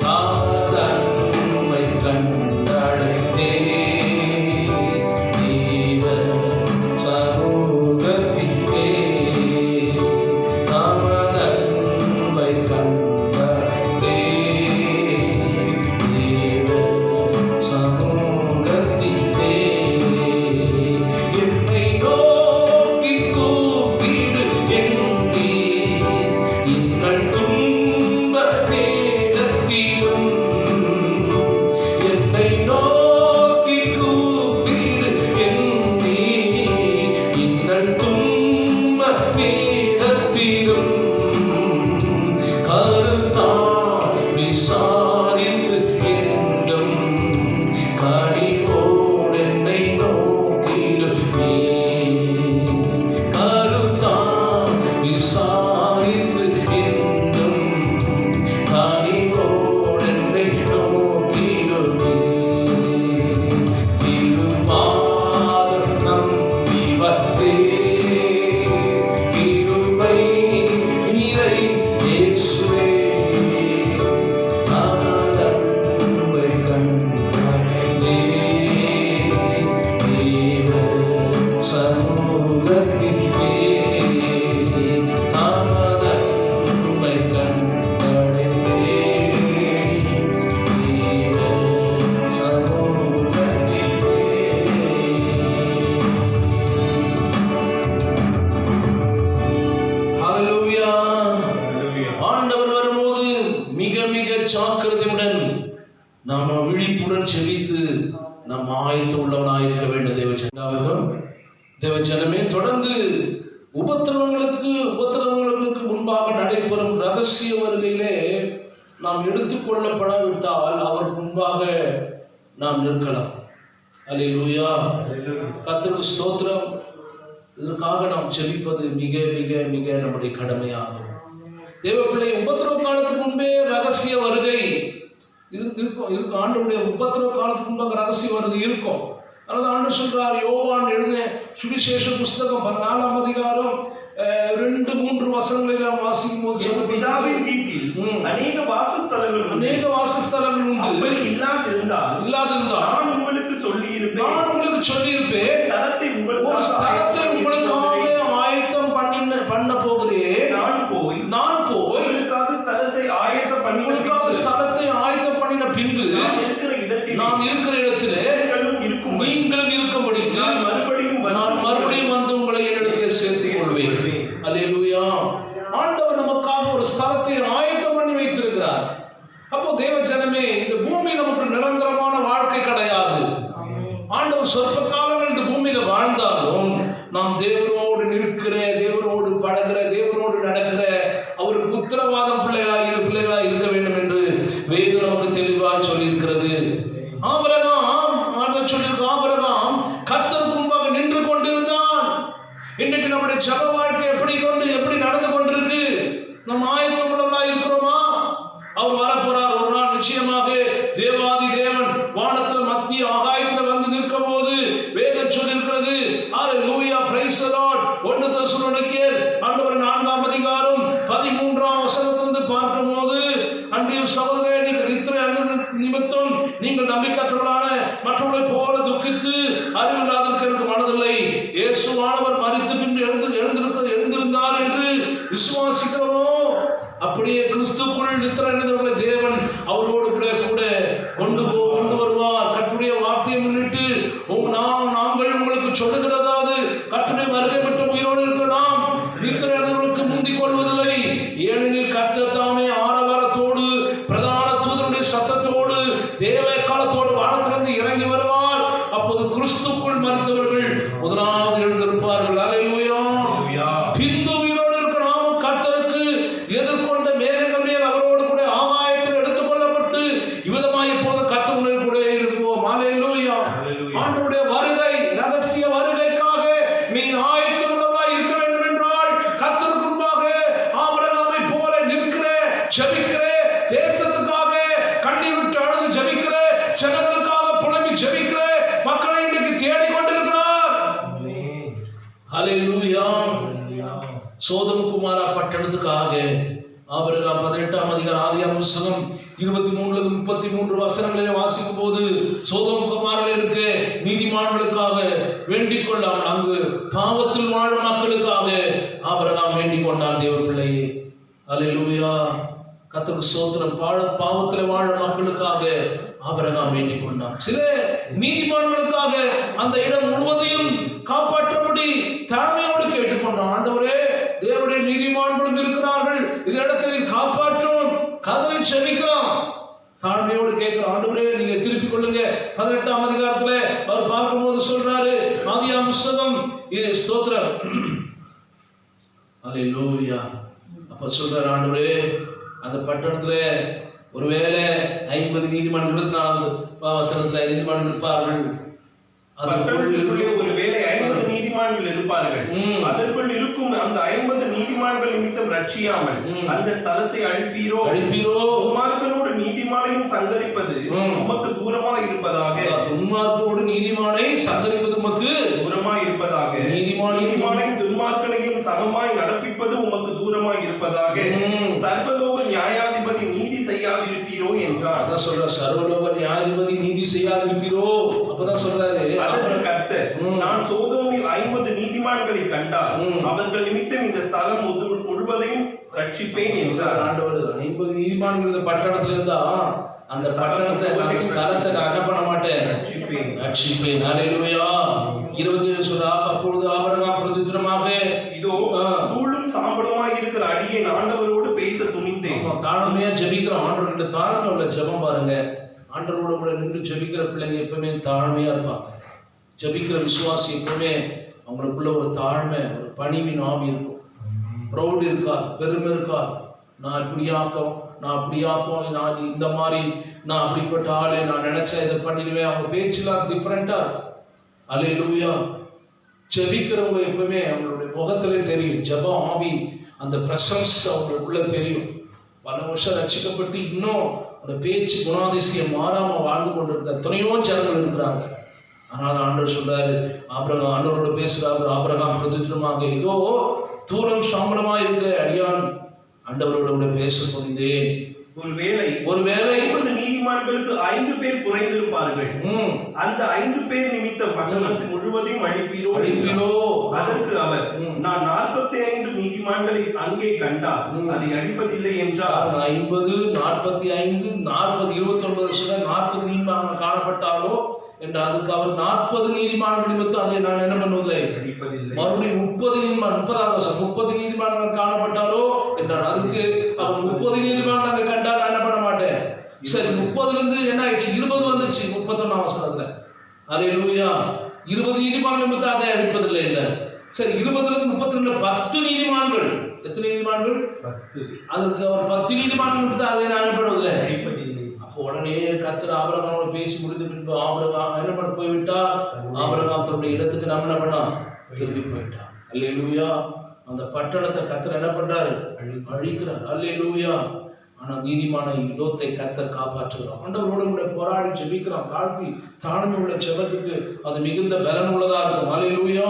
தாமதன்மை கண்டடைந்தே, தேவ சமூகத்திலே தாமதன்மை கண்டடைந்தே. மிக மிக ஜாக்கிரதையுடன் நாம் விழிப்புடன் செவித்து நாம் ஆயத்த உள்ளவனாயிருக்க வேண்டும். தேவஜனமே, தொடர்ந்து உபத்திரவங்களுக்கு முன்பாக நடைபெறும் ரகசிய வருகையிலே நாம் எடுத்துக்கொள்ளப்படாவிட்டால் அவர் முன்பாக நாம் நிற்கலாம். அல்லேலூயா, கர்த்தருக்கு ஸ்தோத்திரம். இதற்காக நாம் செபிப்பது மிக மிக மிக நம்முடைய கடமையாகும். தேவப்பிள்ளை, உபத்திரவ காலத்துக்கு முன்பே ரகசிய வருகை இருக்கும். ஆண்டவருடைய உபத்திரவ காலத்துக்கு முன்பாக ரகசிய வருகை இருக்கும். அதனால ஆண்டு சொல்றார், யோவான் எழுதின சுவிசேஷ புஸ்தகம் 14ஆம் அதிகாரம் 2-3 வசனங்களில் வாசிக்கும் போது, பிதாவின் வீட்டில் அநேக வாசஸ்தலங்கள் உண்டு. இல்லாதிருந்தால் நான் உங்களுக்கு சொல்லியிருப்பேன். ஒரு ஸ்தலத்தை உங்களுக்காக ஆயத்தம் பண்ண போகிறேன். நான் போய் ஸ்தலத்தை ஆயத்தம் பண்ணின பின்பு நாம் இருக்கிற இடத்திலே நீங்களும் இருக்கும்படிக்கு நான் மறுபடியும் வந்து உங்களை என்னிடத்தில் சேர்த்துக் கொள்வேன். அல்லேலூயா. ஆண்டவர் நமக்காக ஒரு ஸ்தலத்தை ஆயத்தம் பண்ணி வைத்திருக்கிறார். அப்போ தேவ ஜனமே, இந்த பூமி நமக்கு நிரந்தரமான வாழ்க்கை கிடையாது. ஆண்டவர் சொற்ப காலங்கள் இந்த பூமியில வாழ்ந்தாலும் நாம் தேவனோடு நிற்கிற, தேவனோடு பழகிற, தேவனோடு நடக்கிற, அவருக்கு உத்தரவாதம் பிள்ளைகளாக இருக்க வேண்டும் என்று வேதம் நமக்கு தெளிவாக சொல்லியிருக்கிறது. ஆபிரகாம் கர்த்தருக்கு முன்பாக நின்று கொண்டிருந்தான். இன்னைக்கு நம்முடைய ஜப வாழ்க்கை எப்படி நடந்து கொண்டிருக்கு? நம்ம ஆயத்தம் உள்ளவர்களாக இருக்கிறோமா? அவர் வரப்போறார் ஒரு நாள். நிச்சயமாக தேவாதி தேவன் வானத்துல மத்திய ஆகாயத்துல வந்து நிற்கும் போது வேதம் சொல்லியிருக்கிறது. ஹல்லேலூயா, பிரைஸ் தி லார்ட். 1 தெசலோனிக்கேயர் ஆண்டவர் 4ஆம் அதிகாரம் 13ஆம் வசனத்திலிருந்து பார்க்கும்போது, அன்றைய சகோதரரே, நீங்கள் நித்திரை நிமித்தம் நீங்கள் நம்பிக்கையற்றவர்களான மற்றவர்களை போல துக்கித்து அறிவில்லாதற்கு எனக்கு மனதில்லை. இயேசுவானவர் மரித்து பின்பு எழுந்திருந்தார் என்று விசுவாசிக்கிறோமோ, அப்படியே கிறிஸ்துக்குள் நித்திரை அடைந்தவர்களை தேவன் அவரோடு கூட கொண்டு வருவார். கர்த்தருடைய வார்த்தையை முன்னிட்டு நாங்கள் உங்களுக்கு சொல்லுகிறதாவது, கர்த்தருடைய வருகை மற்றும் உயிரோடு இருக்கிற நாம் நித்திரை அடைந்தவர்களுக்கு முந்திக் கொள்வதில்லை. ஏனெனில் கர்த்தர் தாமே ஆரவாரத்தோடு பிரதான தூதனுடைய சத்தத்தோடு தேவகாலத்தோடு வானத்திலிருந்து இறங்கி வருவார். அப்போது கிறிஸ்துக்குள் மரித்தவர்கள் முதலாவது எழுந்திருப்பார்கள். அல்லேலூயா. பின்பு உயிரோடு இருக்கிற நாமும் கர்த்தருக்கு எதிர்கொண்ட மேகங்கள் மேல் அவரோடு கூட ஆகாயத்தில் எடுத்துக் கொள்ளப்பட்டு இவ்விதமாய் இப்போது கர்த்தருடன் கூட இருப்போம். அல்லேலூயா. ஆண்டவருடைய வருகை, ரகசிய வருகைக்காக நீ ஆயத்தம் உள்ளவனாய் இருக்க வேண்டும் என்றால் கர்த்தருக்கு முன்பாக ஆபிரகாமை போல நிற்கிற, ஜெபிக்கிற, தேசத்துக்காக கண்ணீர் விட்டு அழுது ஜெபிக்கிற, ஜனங்களுக்காக புலம்பி ஜெபிக்கிற மக்களை இன்னைக்கு தேடிக் கொண்டிருக்கிறார். ஹல்லேலூயா. சோதம் குமாரா பட்டணத்துக்காக ஆபிரகாம் 18ஆம் அதிகாரம் ஆதியாகமம் புஸ்தகம் 23-33 வசனங்களிலே வாசிக்கும் போது, சோதம் குமாரில் இருக்க நீதிமான்களுக்காக வேண்டிக் கொள்ளாமல் அங்கு பாவத்தில் வாழும் மக்களுக்காக ஆபிரகாம் வேண்டிக் கொண்டான். தேவ பிள்ளையே, அல்லேலூயா, கர்த்தருக்கு ஸ்தோத்திரம். பாவத்தில் வாழும் மக்களுக்காக ஆபிரகாம் வேண்டிக் கொண்டான். சில நீதிமான்களுக்காக அந்த இடம் முழுவதையும் காப்பாற்றபடி தாழ்மையோடு கேட்டுக்கொண்டான். ஆண்டவரே, தேவனுடைய நீதிமான்களும் இருக்கிறார்கள், இந்த இடத்தை காப்பாற்றும் கதரை செபிக்கிறான். தாழ்மையோடு கேட்கிறான். ஆண்டவரே, நீங்க திருப்பிக் கொள்ளுங்க. 18ஆம் அதிகாரத்துல அவர் பார்க்கும்போது சொல்றாரு, ஆதியாகமம் புஸ்தகம் இது ஸ்தோத்திரம். அல்லேலூயா. அப்ப சொல்றாரு, ஆண்டவரே, அந்த பட்டணத்துல ஒருவேளை 50 நீதிமான்கள் 24 வசனத்துல நீதிமான்கள் இருப்பார்கள். ஒருவேளை 50 நீதிமான்கள் இருப்பார்கள். அதற்குள் இருக்கும் அந்த 50 நீதிமான்கள் நிமித்தம் ரட்சியாமல் அந்த ஸ்தலத்தை அழிப்பீரோ? துன்மார்க்கனோடு நீதிமானையும் சங்கரிப்பது உமக்கு தூரமாய் இருப்பதாக. துன்மார்க்கனோடு நீதிமானை சங்கரிப்பது உமக்கு தூரமாய் இருப்பதாக. நீதிமானையும் துன்மார்க்கனையும் சமமாய் நடப்பிப்பது உமக்கு தூரமாய் இருப்பதாக. சர்வலோக நியாயாதிபதி நீதி செய்யாதிருப்பீரோ என்றார். அதான் சொல்ற, சர்வலோக நியாயாதிபதி நீதி செய்யாதிருப்பீரோ. அப்பதான் சொல்றாரு, கர்த்தர், நான் சோதோமில் 50 நீதிமான்களை கண்டால் அவர்கள் நிமித்தம் இந்த ஸ்தலம் முழுவதையும் ரட்சிப்பேன் என்றார். ஆண்டவர் 50 நீதிமான்கள் இந்த பட்டணத்துல இருந்தா அந்த பட்டணத்தை, அந்த ஸ்தலத்தை நான் என்ன பண்ண மாட்டேன், ரட்சிப்பேன். அல்லேலூயா. 27 சொல்றா, அப்பொழுது ஆபிரகாம் பிரதித்திரமாக, இதோ தூளும் சாம்பலுமாய் இருக்கிற அடியேன் ஆண்டவரோடு பேச துணிந்தேன். தாழ்மையா ஜெபிக்கிற ஆண்டவர்கிட்ட தாழ்மை உள்ள ஜெபம் பாருங்க. ஆண்டவரோட கூட நின்று ஜெபிக்கிற பிள்ளைங்க எப்பவுமே தாழ்மையா இருப்பாங்க. ஜெபிக்கிற விசுவாசி எப்பவுமே அவங்களுக்குள்ள ஒரு தாழ்மை, ஒரு பணிவின் ஆவி இருக்கும். ப்ரௌட் இருக்காது, பெருமை இருக்காது. நான் இப்படியாக்கும், நான் அப்படியாக்கும், நான் இந்த மாதிரி, நான் அப்படிப்பட்ட ஆளு, நான் நினைச்சேன் இதை பண்ணிடுவேன். அவங்க பேச்சுலாம் டிஃப்ரெண்டா இருக்கும். அல்லேலூயா. ஜெபிக்கிறவங்க எப்பவுமே அவங்களுடைய முகத்திலே தெரியும் ஜெபம் ஆவி, அந்த பிரசன்ஸ் அவங்களுக்குள்ள தெரியும். பல வருஷம் ரட்சிக்கப்பட்டு இன்னும் அந்த பேச்சு குணாதிசயம் மாறாம வாழ்ந்து கொண்டிருக்க எத்தனையோ ஜனங்கள் இருக்கிறாங்க. ஆனால் ஆண்டவர் சொல்றாரு, ஆபிரகாம் ஆண்டவரோட பேசுறாரு, ஆபிரகாம் பிரதித்திரமாக, இதோ தூரம் சாம்பலமா இருக்கிற அடியான் ஆண்டவரோட கூட பேச புரிந்தேன். ஒருவேளை நீதிமான்களுக்கு 5 பேர் குறைந்திருப்பார்கள். அந்த 5 பேர் நிமித்தம் பட்டணத்தை முழுவதையும் அழிப்பீரோ? அதற்கு அவர், நான் 45 நீதிமான்களை அங்கே கண்டால் அதை அழிப்பதில்லை என்றார். 50, 45, 40, 29 40 நீதிமான்கள் காணப்பட்டாலோ என்று அதுக்கு அவர் 40 நீதிமான்கள் நிமித்தம் அதை நான் என்ன பண்ணுவதில்லை, மறுபடியும் 30 நீதிமான்கள் காணப்பட்டாலோ என்றார். அதுக்கு அவர் 30 நீதிமான்கள் கண்டா நான் என்ன பண்ண மாட்டேன். சரி, 30 இருந்து என்ன ஆயிடுச்சு, 20 வந்துச்சு 31ஆம் வசனத்துல. அல்லேலூயா. 20 நீதிமான்கள் நிமித்தம் அதை அழிப்பதில்லை இல்லை. சரி, 20 இருந்து 32 10 நீதிமான்கள். எத்தனை நீதிமான்கள்? 10. அதுக்கு அவர் 10 நீதிமான்கள் நிமித்தம் அதை நான் என்ன பண்ணுவதில்லை, அழிப்பதில்லை. உடனே கர்த்தர் ஆபிரகாமோட பேசி முடிந்த பின்பு ஆபிரகாம் என்ன பண்ண போய்விட்டார். ஆபிரகாம் தன்னுடைய இடத்துக்கு நம்ம என்ன பண்ணா, திரும்பி போயிட்டார். அல்லேலூயா. அந்த பட்டணத்தை கர்த்தர் என்ன பண்றாரு, அழிக்கிறார். அல்லேலூயா. ஆனா நீதிமான லோத்தை கர்த்தர் காப்பாற்றுகிறார். ஆண்டவரோடு கூட போராடி ஜெபிக்கிறான். தாழ்மை உள்ள ஜெபத்துக்கு அது மிகுந்த பலன் உள்ளதா இருக்கும். அல்லேலூயா.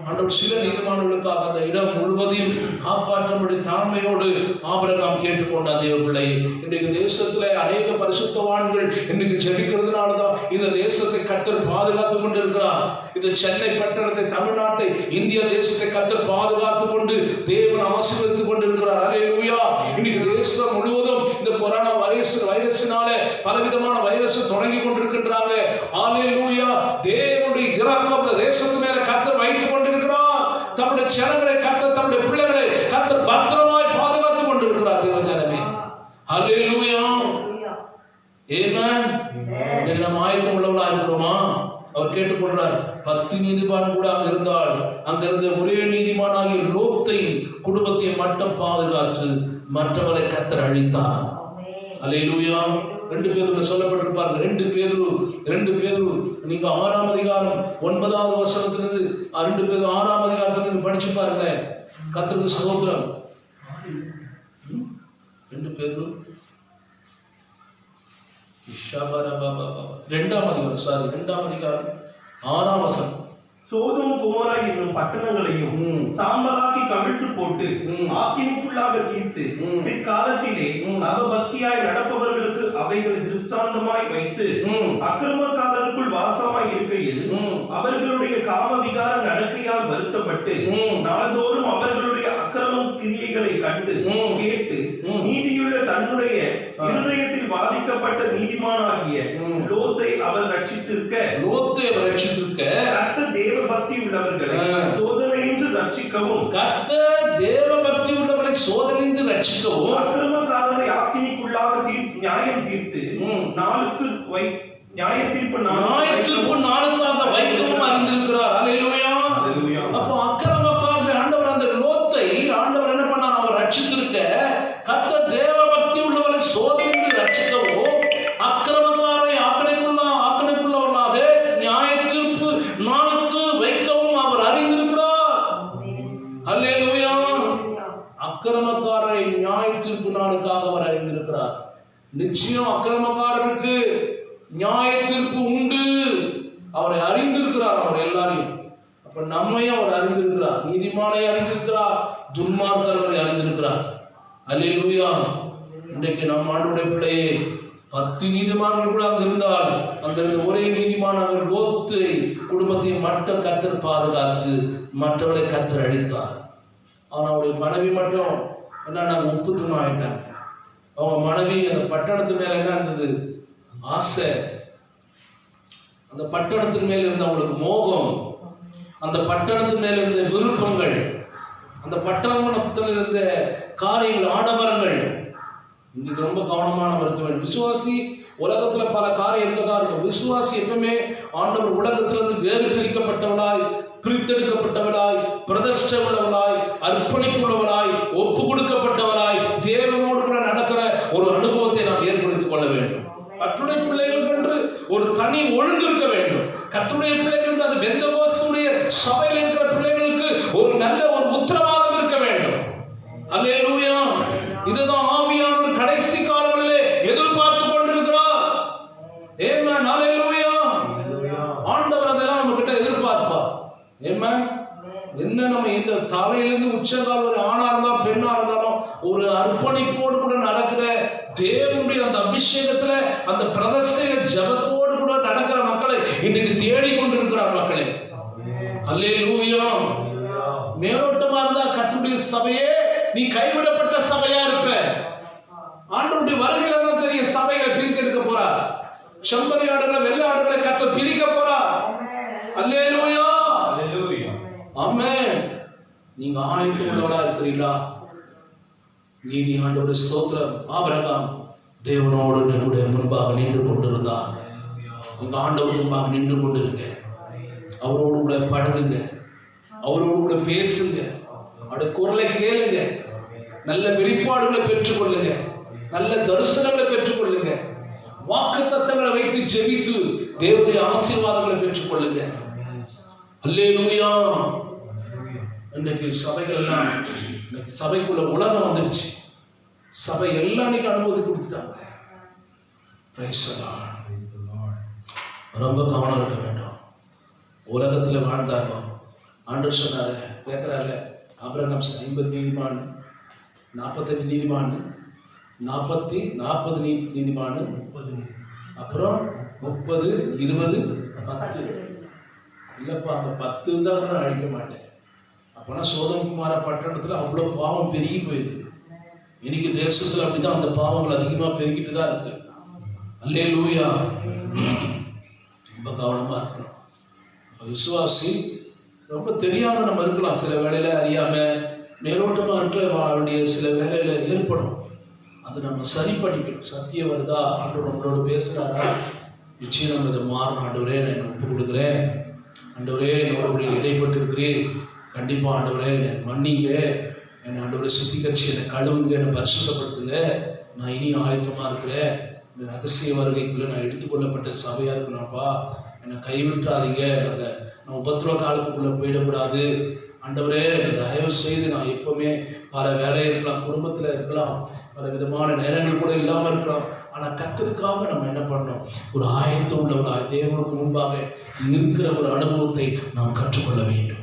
ஆண்டவர் சில நீதிமான்களுக்காக அந்த இடம் முழுவதையும் காப்பாற்றும்படி தாழ்மையோடு ஆபிரகாம் கேட்டுக்கொண்டார். தேவ பிள்ளை, இன்றைக்கு தேசத்துல அநேக பரிசுத்தவான்கள் இன்னைக்கு ஜெபிக்கிறதுனாலதான் இந்த தேசத்தை கர்த்தர் பாதுகாத்து கொண்டு இருக்கிறார். இந்த சென்னை பட்டணத்தை, தமிழ்நாட்டை, இந்திய தேசத்தை கர்த்தர் பாதுகாத்து கொண்டு தேவன் ஆசீர்வதித்துக் கொண்டு இருக்கிறார். அல்லேலூயா. இன்னைக்கு தேசம் முழுவதும் இந்த கொரோனா வைரஸினால பலவிதமான வைரஸ் தொடங்கி கொண்டிருக்கின்றாங்க. அல்லேலூயா. தேவனுடைய இரக்கம் இந்த தேசத்து மேல கர்த்தர் வைத்துக் கொண்டிருக்கிறார். தம்முடைய ஜனங்களை கர்த்தர், தம்முடைய பிள்ளைகளை கர்த்தர் பத்திரமாய் பாதுகாத்துக் கொண்டிருக்கிறார். தேவ ஜனமே, அல்லேலூயா. ஆமென். நாம் ஆயத்தம் உள்ளவர்களா இருக்கிறோமா? அவர் கேட்டுக்கொள்றார். 10 நீதிமான் கூட அங்க இருந்தால், அங்க இருந்த ஒரே நீதிமானாகிய லோத்தை குடும்பத்தை மட்டும் பாதுகாத்து மற்றவரை கர்த்தர் அழித்தார். அல்லேலூயா. 2 பேதுருல சொல்லப்பட்டிருப்பார்கள். 2 பேதுரு நீங்க 6ஆம் அதிகாரம் 9வது வசனத்திலிருந்து 2 பேதுரு 6ஆம் அதிகாரத்திலிருந்து படிச்சு பாருங்க. கர்த்தருக்கு ஸ்தோத்திரம். 2 பேதுரு 2ஆம் அதிகாரம் 6ஆம் வசனம். சோதோம் குமோரா என்னும் பட்டணங்களையும் சாம்பலாக்கி கவிழ்த்து போட்டு ஆக்கினிக்குள்ளாக தீர்த்து பிற்காலத்திலே அவபக்தியாய் நடப்பவர்களுக்கு அவைகளை திருஷ்டாந்தமாய் வைத்து அக்கிரமக்காரருக்குள் வாசமாய் இருக்கையில் அவர்களுடைய காம விகார நடக்கையால் வருத்தப்பட்டு நாள்தோறும் அவர்களுடைய அக்கிரமம் கிரியைகளை கண்டு கேட்டு நீதியுள்ள தன்னுடைய இருதயத்தில் பாதிக்கப்பட்ட நீதிமானாகிய லோத்தை அவர் ரட்சித்திருக்க கர்த்தர் தேவ பக்தி உள்ளவர்களை சோதனையின்றி ரட்சிக்கவும், கர்த்தர் தேவ பக்தி உள்ளவர்களை சோதனையின்றி ரட்சிக்கவும், அக்கிரமக்காரரை ஆக்கினிக்குள்ளாக நியாயம் தீர்த்து நியாய தீர்ப்பு நாளுக்காக வைக்கவும் அறிந்திருக்கிறார். அல்லேலூயா. அப்போ அக்கிரமக்காரரை ஆண்டவர் அந்த லோத்தை ஆண்டவர் என்ன பண்ணார், அவர் ரட்சித்திருக்க கர்த்தர் தேவ பக்தி உள்ளவர்களை சோதனையின்றி ரட்சிக்கவும், அக்கிரமக்காரரை ஆக்கினைக்குள்ளவர்களாக நியாய தீர்ப்பு நாளுக்கு வைக்கவும் அவர் அறிந்திருக்கிறார். அல்லேலூயா. அக்கிரமக்காரரை நியாய தீர்ப்பு நாளுக்காக அவர் அறிந்திருக்கிறார். நிச்சயம் அக்கிரமக்காரருக்கு நியாய தீர்ப்பு உண்டு. அவரை அறிந்திருக்கிறார். அவர் எல்லாரையும். அப்ப நம்மையும் அவர் அறிந்திருக்கிறார். நீதிமானை அறிந்திருக்கிறார், துன்மார்க்கரை அறிந்திருக்கிறார். அல்லேலூயா. இன்றைக்கு நம் ஆண்டவருடைய பிள்ளையே 10 நீதிமான்கள் கூட அங்கு இருந்தால், அந்த ஒரே நீதிமான் அவர் லோத்து குடும்பத்தை மட்டும் கர்த்தர் பாதுகாத்து மற்றவரை கர்த்தர் அழித்தார். ஆனால் அவருடைய மனைவி மட்டும் என்ன, உப்புத்துணம் ஆயிட்டாங்க. அவங்க மனைவி அந்த பட்டணத்து மேல என்ன இருந்தது, ஆசை. அந்த பட்டணத்தின் மேல இருந்த அவங்களுக்கு மோகம். அந்த பட்டணத்து மேல இருந்த விருப்பங்கள், அந்த பட்டணத்தில் இருந்த காரியங்கள், ஆடம்பரங்கள். இன்னைக்கு ரொம்ப கவனமா நம்ம இருக்க வேண்டும். விசுவாசி உலகத்துல பல காரியம் இருக்கதான் இருக்கும். விசுவாசி எப்பவுமே ஆண்டவர் உலகத்திலிருந்து வேறு பிரிக்கப்பட்டவளாய், பிரித்தெடுக்கப்பட்டவளாய், பிரதிஷ்டை உள்ளவளாய், அர்ப்பணிப்பு உள்ளவளாய், ஒப்பு கொடுக்கப்பட்டவளாய், தேவனோடு கூட நடக்கிற ஒரு அனுபவத்தை நாம் ஏற்படுத்திக் கொள்ள வேண்டும். கர்த்தருடைய பிள்ளைகள் என்று ஒரு தனி ஒழுங்கு இருக்க வேண்டும். கர்த்தருடைய பிள்ளைகள் என்று அது பெந்தகோஸ்துடைய சபையில் இருக்கிற பிள்ளைகளுக்கு ஒரு நல்ல ஒரு உத்தரவாதம் இருக்க வேண்டும். அல்லேலூயா. இதுதான் ஆவியானவர் கடைசி காலங்களிலே எதிர்பார்த்து கொண்டிருக்கிறார். ஆமென். அல்லேலூயா. ஆண்டவர் அதெல்லாம் நம்ம கிட்ட எதிர்பார்ப்பார். ஆமென். என்ன நம்ம இந்த தலையிலிருந்து உச்சங்கால் ஒரு ஆணா இருந்தாலும் பெண்ணா இருந்தாலும் ஒரு அர்ப்பணிப்போடு கூட நடக்கிற தேவனுடைய அந்த அபிஷேகத்துல, அந்த பிரதிஷ்டையில ஜெபத்தோடு கூட நடக்கிற மக்களை இன்னைக்கு தேடி கொண்டிருக்கிறார் மக்களே. அல்லேலூயா. மேலோட்டமா இருந்தா கர்த்தருடைய சபையே நீ கைவிடப்பட்ட சபையா இருப்ப. ஆண்டவருடைய வருகையில தான் தெரியும் சபைகளை பிரித்தெடுக்க போறார். செம்பரி ஆடுகளை, வெள்ளை ஆடுகளை கர்த்தர் பிரிக்க போறார். அல்லேலூயா. ஆமென். நீங்க ஆயத்தம் உள்ளவரா இருக்கிறீங்களா? நீதி ஆண்டவருடைய ஸ்தோத்திரம். ஆபிரகாம் தேவனோடு என்னுடைய முன்பாக நின்று கொண்டிருந்தார். நீங்க ஆண்டவர் முன்பாக நின்று கொண்டிருங்க. அவரோடு கூட பழகுங்க, அவரோடு கூட பேசுங்க, அவருடைய குரலை கேளுங்க, நல்ல வெளிப்பாடுகளை பெற்றுக்கொள்ளுங்க, நல்ல தரிசனங்களை பெற்றுக்கொள்ளுங்க, வாக்கு தத்தங்களை வைத்து ஜெபித்து தேவனுடைய ஆசீர்வாதங்களை பெற்றுக்கொள்ளுங்க. அல்லேலூயா. இன்னைக்கு சபைகள் எல்லாம், இன்னைக்கு சபைக்குள்ள உலகம் வந்துடுச்சு. சபை எல்லாம் இன்னைக்கு அனுமதி கொடுத்துட்டாங்க. ரொம்ப கவனம் இருக்க வேண்டும். உலகத்துல வாழ்ந்தாங்க. ஆண்டவர் சொன்னாரு, கேட்கிறாருல, ஆபிரகாம் 50 நீதிமான், 45 நீதிமான், 40 நீதிமான், அப்புறம் 30, 20, 10. இல்லப்பா, அந்த 10 இருந்தா கூட நான் அழிக்க மாட்டேன். அப்போனா சோதம் குமார பட்டணத்துல அவ்வளவு பாவம் பெருகி போயிருக்கு. இன்னைக்கு தேசத்துல அப்படிதான் அந்த பாவங்கள் அதிகமா பெருகிட்டு தான் இருக்கு. அல்லேலூயா. ரொம்ப கவனமா இருக்கணும். விசுவாசி ரொம்ப தெரியாம நம்ம இருக்கலாம். சில வேளையில அறியாம மேலோட்டமா இருக்க வேண்டிய சில வேலையில ஏற்படும். அது நம்ம சரி பண்ணிக்கணும். சத்தியம் வருதா, ஆண்டவர் நம்மளோட பேசுறாரா, நிச்சயம் நம்ம இதை மாறணும். ஆண்டவரே நான் ஒப்பு கொடுக்குறேன், ஆண்டவரே என்னோட இடைப்பட்டு இருக்கிறேன், கண்டிப்பா ஆண்டவரே மன்னிங்க, என்னை ஆண்டவரை சுத்திகரிச்சு என்னை கழுவுங்க, என்னை பரிசுத்தப்படுத்துங்க, நான் இனி ஆயத்தமா இருக்கிறேன், இந்த ரகசிய வருகைக்குள்ள நான் எடுத்துக்கொள்ளப்பட்ட சபையா இருக்கணும்ப்பா, என்னை கைவிட்டுறாதீங்க, நான் உபத்திரவ காலத்துக்குள்ள போயிடக்கூடாது ஆண்டவரே, தயவு செய்து. நான் எப்பவுமே பல வேலையில் இருக்கலாம், குடும்பத்துல இருக்கலாம், பல விதமான நேரங்கள் கூட இல்லாம இருக்கலாம். ஆனா கர்த்தருக்காக நம்ம என்ன பண்ணணும்? ஒரு ஆயத்தம் உள்ளவராய் தேவனுக்கு முன்பாக நிற்கிற ஒரு அனுபவத்தை நாம் கற்றுக்கொள்ள வேண்டும்.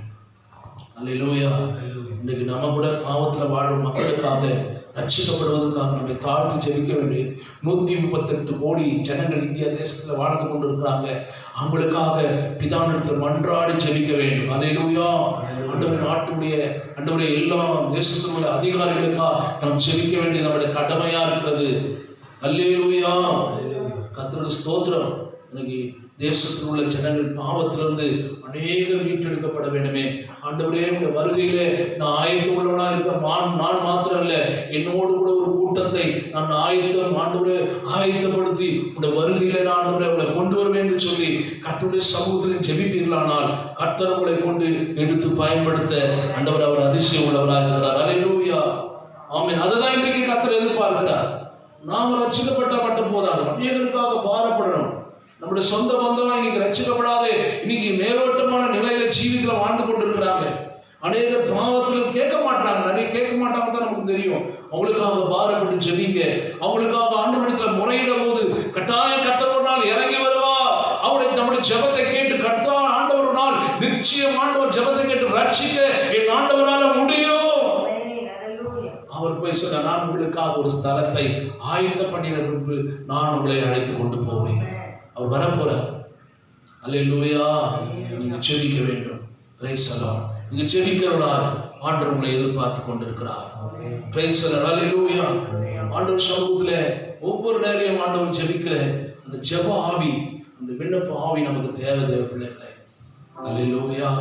அல்லேலூயா. இன்னைக்கு நம்ம கூட பாவத்துல வாழும் மக்களுக்காக, ரட்சிக்கப்படுவதற்காக நம்மை தாழ்த்தி ஜெபிக்க வேண்டியது. 138 கோடி ஜனங்கள் இந்தியா தேசத்துல வாழ்ந்து கொண்டு இருக்கிறாங்க. அவங்களுக்காக பிதாவிடத்தில் மன்றாடி ஜெபிக்க வேண்டும். அல்லேலூயா. ஆண்டவர் நாட்டுடைய, ஆண்டவருடைய எல்லா தேசத்தினுடைய அதிகாரிகளுக்காக நாம் ஜெபிக்க வேண்டியது நம்முடைய கடமையா இருக்கிறது. அல்லேலூயா. கர்த்தருக்கு ஸ்தோத்திரம். இன்னைக்கு தேசத்தில் உள்ள ஜனங்கள் பாவத்திலிருந்து அநேகம் மீட்டெடுக்கப்பட வேண்டுமே. ஆண்டவரே, உங்க வருகையிலே நான் ஆயத்தம் உள்ளவனா இருக்க நான் மாத்திரம் இல்ல, என்னோடு கூட ஒரு கூட்டத்தை நான் ஆண்டவரே ஆயத்தப்படுத்தி உங்க வருகையில நான் ஆண்டவரே உங்களை கொண்டு வருவேன் என்று சொல்லி கர்த்தருடைய சமூகத்தில் ஜெபிப்பீர்களானால் கர்த்தர் உங்களை கொண்டு எடுத்து பயன்படுத்த ஆண்டவர் அவர் அதிசயம் உள்ளவராக இருக்கிறார். அல்லேலூயா. ஆமென். அதுதான் இன்றைக்கு கர்த்தர் எதிர்பார்க்கிறார். நாம் ரட்சிக்கப்பட்ட மட்டும் போதாது, அநேகருக்காக பாரப்படணும். நம்முடைய சொந்த பந்தம் இன்னைக்கு ரட்சிக்கப்படாத, இன்னைக்கு மேலோட்டமான நிலையில ஜீவிதத்துல வாழ்ந்து கொண்டு இருக்கிறாங்க. அநேகர் பாவத்துல கேட்க மாட்டாங்க, நிறைய கேட்க மாட்டாங்க தான் நமக்கு தெரியும். அவங்களுக்காக பாரப்பட்டு ஜெபிங்க. அவங்களுக்காக ஆண்டவரிடத்துல முறையிடும் போது கட்டாய கர்த்தர் ஒரு நாள் இறங்கி வருவார். அவளுக்கு நம்முடைய ஜெபத்தை கேட்டு கர்த்தர் ஆண்டவர் ஒரு நாள் நிச்சயம் ஆண்டவர் ஜெபத்தை கேட்டு ரட்சிக்க என் ஆண்டவரால முடியும். அவர் போய் சொன்ன, நான் உங்களுக்காக ஒரு ஸ்தலத்தை ஆயத்தம் பண்ணின பின்பு நான் உங்களை அழைத்து கொண்டு போவேன். அவர் வரப்போறார். அல்லேலூயா. நீங்க ஜெபிக்க வேண்டும். Praise the Lord. நீங்க ஜெபிக்கிறவரா ஆண்டவர் உங்களை எதிர்பார்த்து கொண்டிருக்கிறார். Praise the Lord. அல்லேலூயா. ஆண்டவர் சமூகத்திலே ஒவ்வொரு நேரம் ஆண்டவர் ஜெபிக்கிற அந்த ஜெப ஆவி, அந்த விண்ணப்ப ஆவி நமக்கு தேவை. தேவ பிள்ளைகளே, அல்லேலூயா.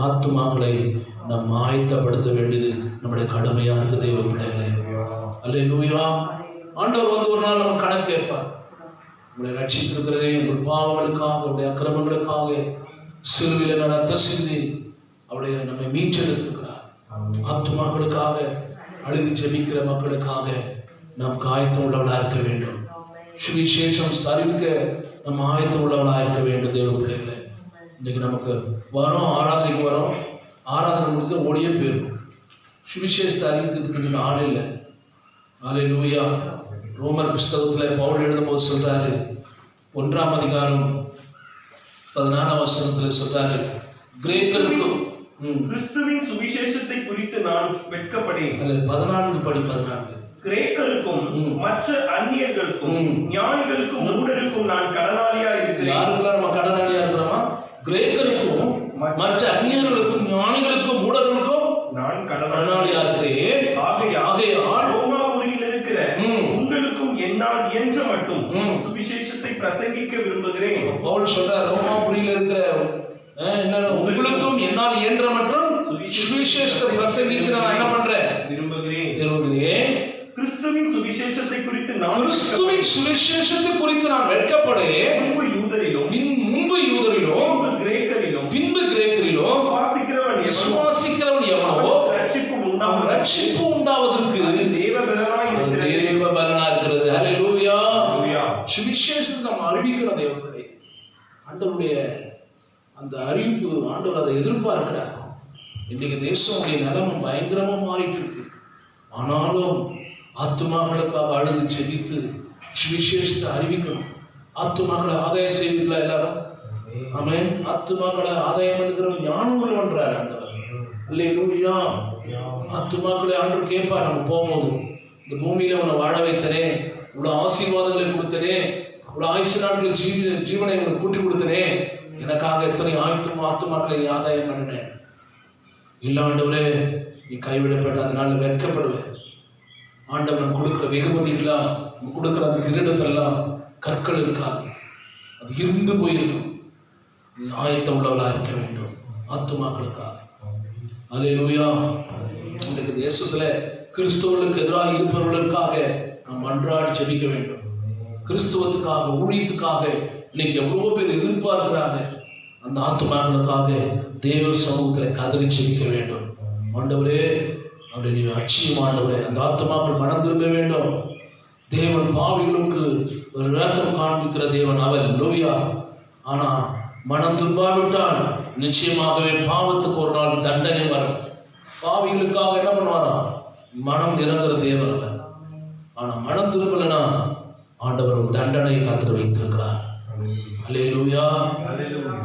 ஆத்துமாக்களை நாம் ஆயத்தப்படுத்த வேண்டியது நம்முடைய கடமையா இருக்கு தெய்வ பிள்ளைகளே. அல்லேலூயா. ஆண்டவர் வந்து ஒரு நாள் நம்ம கணக்கு கேட்பார். உங்களை ரட்சித்திருக்கிறேன், உங்கள் பாவங்களுக்காக, உங்களுடைய அக்கிரமங்களுக்காக சிலுவையில ரத்தம் சிந்தி அவருடைய நம்மை மீட்டெடுத்திருக்கிறார். ஆத்துமாக்களுக்காக அழுது ஜெபிக்கிற மக்களுக்காக நாம் ஆயத்தம் உள்ளவளா இருக்க வேண்டும். சுவிசேஷம் அறிவிக்க நம்ம ஆயத்தம் உள்ளவளா இருக்க வேண்டும் தெய்வ பிள்ளைகளே. இன்னைக்கு நமக்கு வரோம், ஆராதனைக்கு வரோம், ஆராதனை முடிஞ்சு ஓடியே போயிடும். சுவிசேஷத்தை அறிவிக்கிறதுக்கு ஆள் இல்லை. அல்லேலூயா. ரோமர் புஸ்தகத்தில் பவுல் எழுதும்போது சொல்றாரு, 1ஆம் அதிகாரம் 14ஆம் வசனத்தில் சொல்றாரு, கிரேக்கருக்கும் கிறிஸ்துவின் சுவிசேஷத்தை குறித்து நான் வெட்கப்படேன். 14 படி 14. கிரேக்கருக்கும் மற்ற அந்நியர்களுக்கும் ஞானிகளுக்கும் மூடருக்கும் நான் கடனாளியா இருக்கிறேன். யாருக்கெல்லாம் நம்ம கடனாளியா இருக்கிறோமா? கிரேக்கருக்கும் மற்ற அந்நியர்களுக்கும் ஞானிகளுக்கும் மூடர்களுக்கும் நான் கடனாளியா இருக்கிறேன். ஆகையால் ரோமாபுரியில் இருக்கிற உங்களுக்கும் என்னால் இயன்ற மட்டும் சுவிசேஷத்தை பிரசங்கிக்க விரும்புகிறேன். பவுல் சொல்றார், ரோமாபுரியில் இருக்கிற உங்களுக்கும் என்னால் இயன்ற மட்டும் சுவிசேஷத்தை பிரசங்கிக்க நான் என்ன பண்றேன்? விரும்புகிறேன். கிறிஸ்துவின் சுவிசேஷத்தை குறித்து நான் வெட்கப்படேன். முன்பு யூதரிலும் பின்பு கிரேக்கரிலும் விசுவாசிக்கிறவன் எவனோ ரட்சிப்பு உண்டாவதற்கு தேவ பலனா இருக்கிறது. அல்லேலூயா. சுவிசேஷத்தை நம்ம அறிவிக்கணும் தேவனுடைய. ஆண்டவருடைய அந்த அறிவிப்பு ஆண்டவர் அதை எதிர்பார்க்கிறார். இன்னைக்கு தேசமுடைய நிலைமை பயங்கரமா மாறிட்டு இருக்கு. ஆனாலும் ஆத்துமாக்களுக்காக அழுது செபித்து சுவிசேஷத்தை அறிவிக்கணும். ஆத்துமாக்களை ஆதாயம் செய்வீங்களா எல்லாரும்? ஆமென். ஆத்துமாக்களை ஆதாயம் பண்ணுகிறவன் ஞானம் பண்றாரு ஆண்டவர். அல்லேலூயா. ஆத்துமாக்களை ஆண்டவர் கேட்பார். நம்ம போகும்போது இந்த பூமியில உன்னை வாழ வைத்தனே, இவ்வளவு ஆசீர்வாதங்களை கொடுத்தனே, இவ்வளவு ஆயுசு நாட்கள் ஜீவனை உங்களுக்கு கூட்டி கொடுத்தனே, எனக்காக எத்தனை ஆத்துமாக்களை ஆதாயம் பண்ணினேன். இல்ல ஆண்டவரே, நீ கைவிடப்பட்ட அதனால வெட்கப்படுவேன். ஆண்டவன் கொடுக்குற வெகுமதியெல்லாம், கொடுக்குற அந்த கிரீடத்தெல்லாம் கற்கள் இருக்காது, அது இருந்து போயிருக்கும். நீ ஆயத்தம் உள்ளவளாக இருக்க வேண்டும் ஆத்துமாக்களுக்காக. அல்லேலூயா. இன்றைக்கு தேசத்துல கிறிஸ்தவர்களுக்கு எதிராக இருப்பவர்களுக்காக நாம் அன்றாடி ஜெபிக்க வேண்டும். கிறிஸ்துவத்துக்காக, ஊழியத்துக்காக இன்னைக்கு எவ்வளவோ பேர் எதிர்பார்க்கிறாங்க. அந்த ஆத்துமாக்களுக்காக தேவ சமூகத்தில் கதறி ஜெபிக்க வேண்டும். ஆண்டவரே, அவரை நீ அச்சியம் ஆண்டவரே, அந்த ஆத்துமாக்கள் மனம் திரும்ப வேண்டும். தேவன் பாவிகளுக்கு ஒரு இரக்கம் காண்பிக்கிற தேவன் அவர். லூயா. ஆனால் மனம் திரும்பாவிட்டால் நிச்சயமாகவே பாவத்துக்கு ஒரு நாள் தண்டனை வரும். பாவிகளுக்காக என்ன பண்ணுவாராம்? மனம் இறங்குற தேவன் அவர். ஆனால் மனம் திரும்பலனா ஆண்டவர் ஒரு தண்டனையை காத்து வைத்திருக்கிறார். அல்லேலூயா.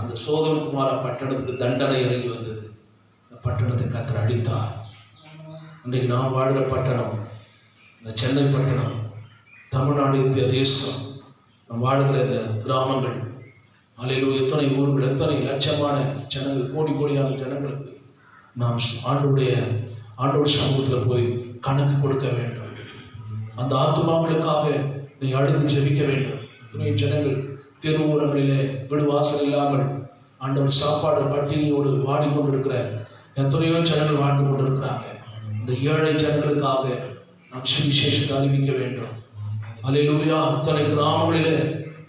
அந்த சோதோம் குமாரா பட்டணத்துக்கு தண்டனை இறங்கி வந்தது. அந்த பட்டணத்தை கர்த்தர் அடித்தார். இன்றைக்கு நாம் வாழ்கிற பட்டணம், இந்த சென்னை பட்டணம், தமிழ்நாடு, இந்திய தேசம், நாம் வாழ்கிற இந்த கிராமங்கள், அல்லேலூயா, எத்தனை ஊர்கள், எத்தனை லட்சமான ஜனங்கள், கோடி கோடியான ஜனங்களுக்கு நாம் ஆண்டவர் சமூகத்தில் போய் கணக்கு கொடுக்க வேண்டும். அந்த ஆத்துமாக்களுக்காக நீ அடுத்து ஜெபிக்க வேண்டும். எத்தனை ஜனங்கள் தெருவோரங்களிலே விடுவாசல் இல்லாமல் ஆண்டவர் சாப்பாடு பட்டினியோடு வாடிக்கொண்டிருக்கிற எத்தனையோ ஜனங்கள் வாழ்ந்து கொண்டிருக்கிறாங்க. இந்த ஏழை ஜனங்களுக்காக நாம் சுவிசேஷத்தை அறிவிக்க வேண்டும். அல்லேலூயா. அத்தனை கிராமங்களிலே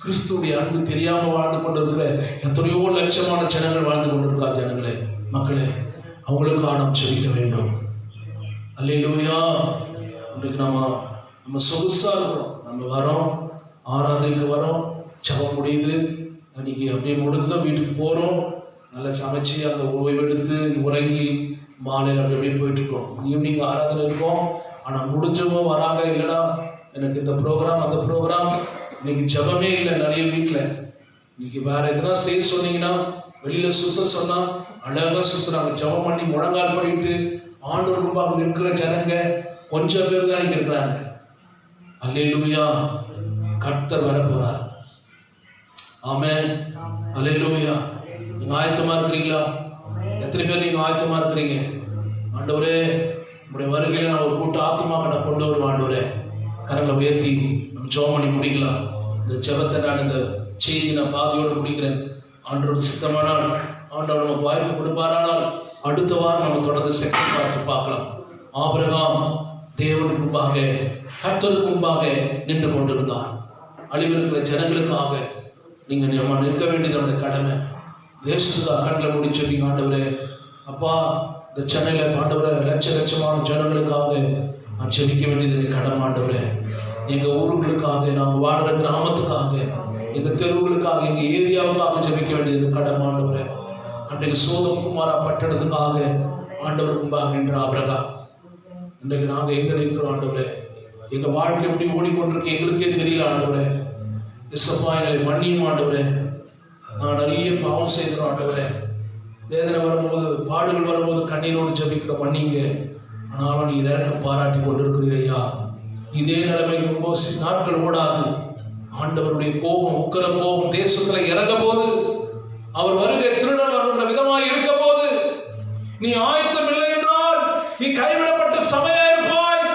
கிறிஸ்துடைய அன்பு தெரியாமல் வாழ்ந்து கொண்டிருக்கிற எத்தனையோ லட்சமான ஜனங்கள் வாழ்ந்து கொண்டிருக்கார். ஜனங்களே, மக்களே, அவங்களுக்காக நாம் ஜெபிக்க வேண்டும். அல்லேலூயா. இன்றைக்கு நம்ம சொகுசா இருக்கிறோம். நம்ம வரோம், ஆராதனைக்கு வரோம், ஜெபம் முடியுது, அன்றைக்கி அப்படியே முடிஞ்சுதான் வீட்டுக்கு போகிறோம். நல்லா சமைச்சு அந்த ஓய்வெடுத்து உறங்கி மாலையில் அப்படியே போயிட்டுருக்கோம். ஈவினிங் ஆராதனை இருக்கோம். ஆனால் முடிஞ்சவோ வராங்க, இல்லைன்னா எனக்கு இந்த ப்ரோக்ராம் அந்த ப்ரோக்ராம், இன்னைக்கு ஜெபமே இல்லை நிறைய வீட்டில். இன்னைக்கு வேற எதனா செய்ய சொன்னீங்கன்னா, வெளியில் சுத்த சொன்னால் அழகாக சுற்றுறாங்க. ஜெபம் பண்ணி முழங்கால் பண்ணிட்டு ஆண்டவர் முன்பாக நிற்கிற ஜனங்க கொஞ்சம் பேர் தான் இங்கே இருக்கிறாங்க. அல்லேலூயா. கர்த்தர் வரப்போறார். ஆமென். அல்லேலூயா. நீங்க ஆயத்தமா இருக்கிறீங்களா? எத்தனை பேர் நீங்க ஆயத்தமா இருக்கிறீங்க? ஆண்டவரே, உங்களுடைய வருகையில நான் ஒரு கூட்ட ஆத்துமாக்களை கொண்டு வருவேன். ஆண்டவரே, கரங்களை உயர்த்தி நம்ம ஜெபம் பண்ணி முடிக்கலாம். இந்த ஜெபத்தை நான், இந்த செய்தி நான் பாதியோடு முடிக்கிறேன். ஆண்டவருக்கு சித்தமானால், ஆண்டவர் நமக்கு வாய்ப்பு கொடுப்பாரானால் அடுத்த வாரம் நம்ம தொடர்ந்து செகண்ட் பார்த்து பார்க்கலாம். ஆபிரகாம் தேவனுக்கு முன்பாக, கர்த்தருக்கு முன்பாக நின்று கொண்டிருந்தார். அழிவிருக்கிற ஜனங்களுக்காக நீங்கள் நம்ம நிற்க வேண்டியது நம்முடைய கடமை. தேசத்துக்காக கண்ணில் முடிச்சு, ஆண்டவரே, அப்பா, இந்த சென்னையில் ஆண்டவரே லட்சமான ஜனங்களுக்காக நான் ஜெபிக்க வேண்டியது கடமை. ஆண்டவரே, எங்கள் ஊர்களுக்காக, நாங்கள் வாழ்கிற கிராமத்துக்காக, எங்கள் தெருவுகளுக்காக, எங்கள் ஏரியாவுக்காக ஜெபிக்க வேண்டியது கடமை. ஆண்டவரே, அன்றைக்கு சோதோம் குமாரா பட்டணத்துக்காக ஆண்டவர் முன்பாக நின்ற ஆபிரகாம். இன்றைக்கு நாங்கள் எங்கே நிற்கிறோம்? ஆண்டவரே, எங்கள் வாழ்க்கை எப்படி ஓடிக்கொண்டிருக்கு எங்களுக்கே தெரியல. ஆண்டவரே, இசப்பா, எங்களை மன்னியும். ஆண்டவரே, நான் நிறைய பாவம் செய்கிறோம். ஆண்டவரே, வேதனை வரும்போது, பாடுகள் வரும்போது கண்ணீரோடு ஜபிக்கிற மன்னிங்க. ஆனாலும் நீ இறக்கம் பாராட்டி கொண்டிருக்கிறீரையா. இதே நிலைமை ரொம்ப நாட்கள் ஓடாது. ஆண்டவருடைய கோபம், உக்கிர கோபம் தேசத்துல இறங்க போது, அவர் வருகை திருடன் வருகிற விதமாய் இருக்க போது, நீ ஆயத்தம் இல்லை என்றால் நீ கைவிடப்பட்ட சமயம் இருப்பாய்.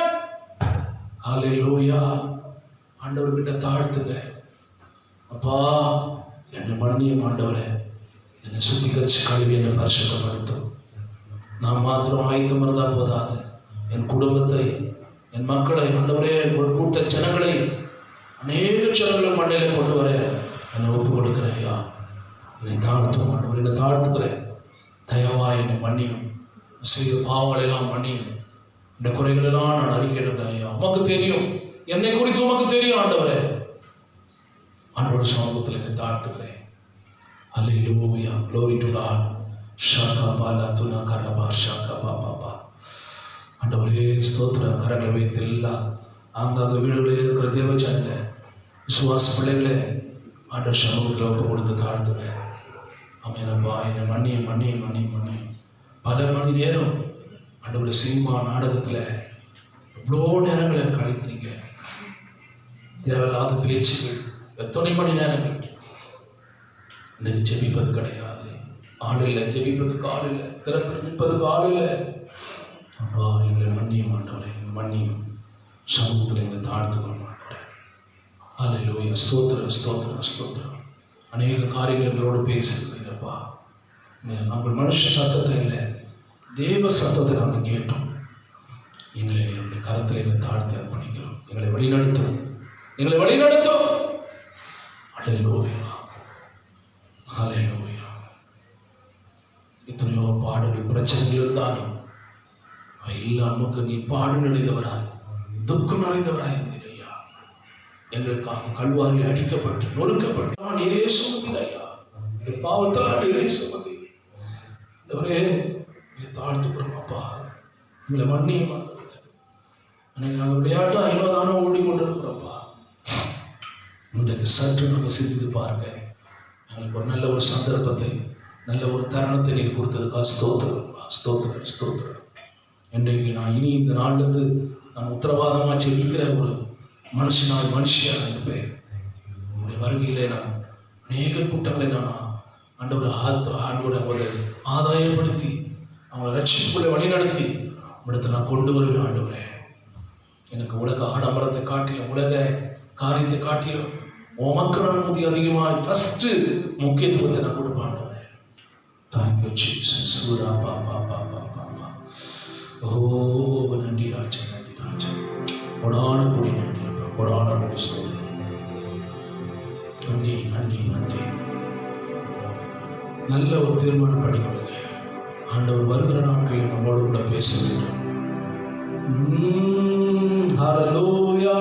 ஹல்லேலூயா. ஆண்டவர்கிட்ட தாழ்த்துங்க. அப்பா, என்னை மன்னியும் ஆண்டவரே, என்னை சுத்திகரிச்சு கழுவி என்னை பரிசுத்தப்படுத்தும். நான் மாத்திரம் ஆயத்தம் இருந்தால் போதாது, என் குடும்பத்தை, என் மக்களை, ஆண்டவரே, ஒரு கூட்ட ஜனங்களை, அநேக ஜனங்களை மண்டையில கொண்டு வர என்னை ஒப்பு கொடுக்கிறேன். ஐயா, என்னை தாழ்த்தும் ஆண்டவர், என்னை தாழ்த்துக்கிறேன். தயவா என்னை மன்னியும், செய்த பாவங்களெல்லாம் மன்னியும், இந்த குறைகளெல்லாம் நான் அறிக்கையிடுறேன். ஐயா, உமக்கு தெரியும், என்னை குறித்து உமக்கு தெரியும். ஆண்டவரே, ஆண்டவர் சமூகத்தில் என்னை தாழ்த்துக்கிறேன். அல்லேலூயா. glory to God. ஷாகா பாலா துனா கரபா ஷாகா பாபா. ஆண்டவரே, ஸ்தோத்திரம். கரங்களை வைத்து எல்லாம் அங்கங்க வீடுகளில் இருக்கிற தேவஜனங்க, விசுவாச பிள்ளைகளே, ஆண்டவர் சமூகத்தில் ஒப்பு கொடுத்து தாழ்த்துக்கிறேன். ஆமென்ப்பா. என்னை மன்னியும், மன்னியும், மன்னியும், மன்னியும். பல மணி நேரம் ஆண்டவருடைய சினிமா நாடகத்தில் எவ்வளோ நேரங்களை கழிக்கிறீங்க. தேவையில்லாத பேச்சுகள், எத்தனை மணி நேரங்கள். இன்னைக்கு ஜெபிப்பது கிடையாது. ஆள் இல்லை, ஜெபிப்பதுக்கு ஆள் இல்லை, திறப்பு நிற்பதுக்கு ஆள் இல்லை. அப்பா எங்களை மன்னியும் ஆண்டவரே, மன்னியும் சமூகத்தில் எங்களை தாழ்த்துக்கொள்ளும் ஆண்டவரே. அல்லேலூயா. ஸ்தோத்திரம் ஸ்தோத்திரம் ஸ்தோத்திரம். அநேக காரியங்கள் எங்களோடு பேசுகிறீங்கப்பா. நம்ம மனுஷ சத்தத்தை இல்லை, தேவ சத்தத்தை நாங்கள் கேட்டோம். எங்களை எங்களுடைய கரத்தில் எங்களை தாழ்த்தி அர்ப்பணிக்கிறோம். எங்களை வழிநடத்தும், எங்களை வழிநடத்தும். அல்லேலூயா அல்லேலூயா. எத்தனையோ பாடுகள் பிரச்சனைகள் இருந்தாலும் எல்லாம் நமக்கு நீ பாடு நிறைந்தவராய், துக்கம் நிறைந்தவராய் இருந்தீரையா. எங்களுக்காக கல்வாரில் அடிக்கப்பட்டு நொறுக்கப்பட்டு நீரே சுமந்தீரையா. பாவத்தால் நீரே சுமந்தீர். இந்தவரே தாழ்த்துக்கிறோம் அப்பா, எங்களை மன்னியும். அன்னைக்கு நாங்கள் விளையாட்டு 50 ஆண்டு ஓடி கொண்டு இருக்கிறோம்ப்பா. இன்றைக்கு சற்று நாங்கள் சிந்தித்து பாருங்க. எங்களுக்கு ஒரு நல்ல ஒரு சந்தர்ப்பத்தை, நல்ல ஒரு தருணத்தை நீர் கொடுத்ததுக்காக ஸ்தோத்திரம் ஸ்தோத்திரம் ஸ்தோத்திரம். இன்றைக்கு நான் இனி இந்த நாள்லேருந்து நான் உத்தரவாதமாக செல்லிக்கிற ஒரு மனுஷியாக இருப்பேன். உங்களுடைய வருகையிலே நான் அநேக கூட்டங்களை நான் ஆண்டவரை அவரை ஆதாயப்படுத்தி அவங்களை ரட்சிப்புகளை வழிநடத்தி இடத்தை நான் கொண்டு வருவேன். ஆண்டவரே, எனக்கு உலக ஆடம்பரத்தை காட்டிலும், உலக காரியத்தை காட்டிலும் உமக்கு நான் அதிகமாக ஃபஸ்ட்டு முக்கியத்துவத்தை நான் கொடுப்பேன். ஆண்டவரே, தேங்க்யூ ஜீசஸ். சூரா பா பா பா பா பா பா. ஓ நன்றி ராஜா, நன்றி ராஜா. கொடான கூடி நன்றி, கொடான நன்றி நன்றி நன்றி. நல்ல ஒரு தீர்மானம் பண்ணிக்கொள்ளுங்க. ஆண்டவர் வருகிற நாட்களில் நம்மளோடு கூட பேச வேண்டும். ஹல்லேலூயா.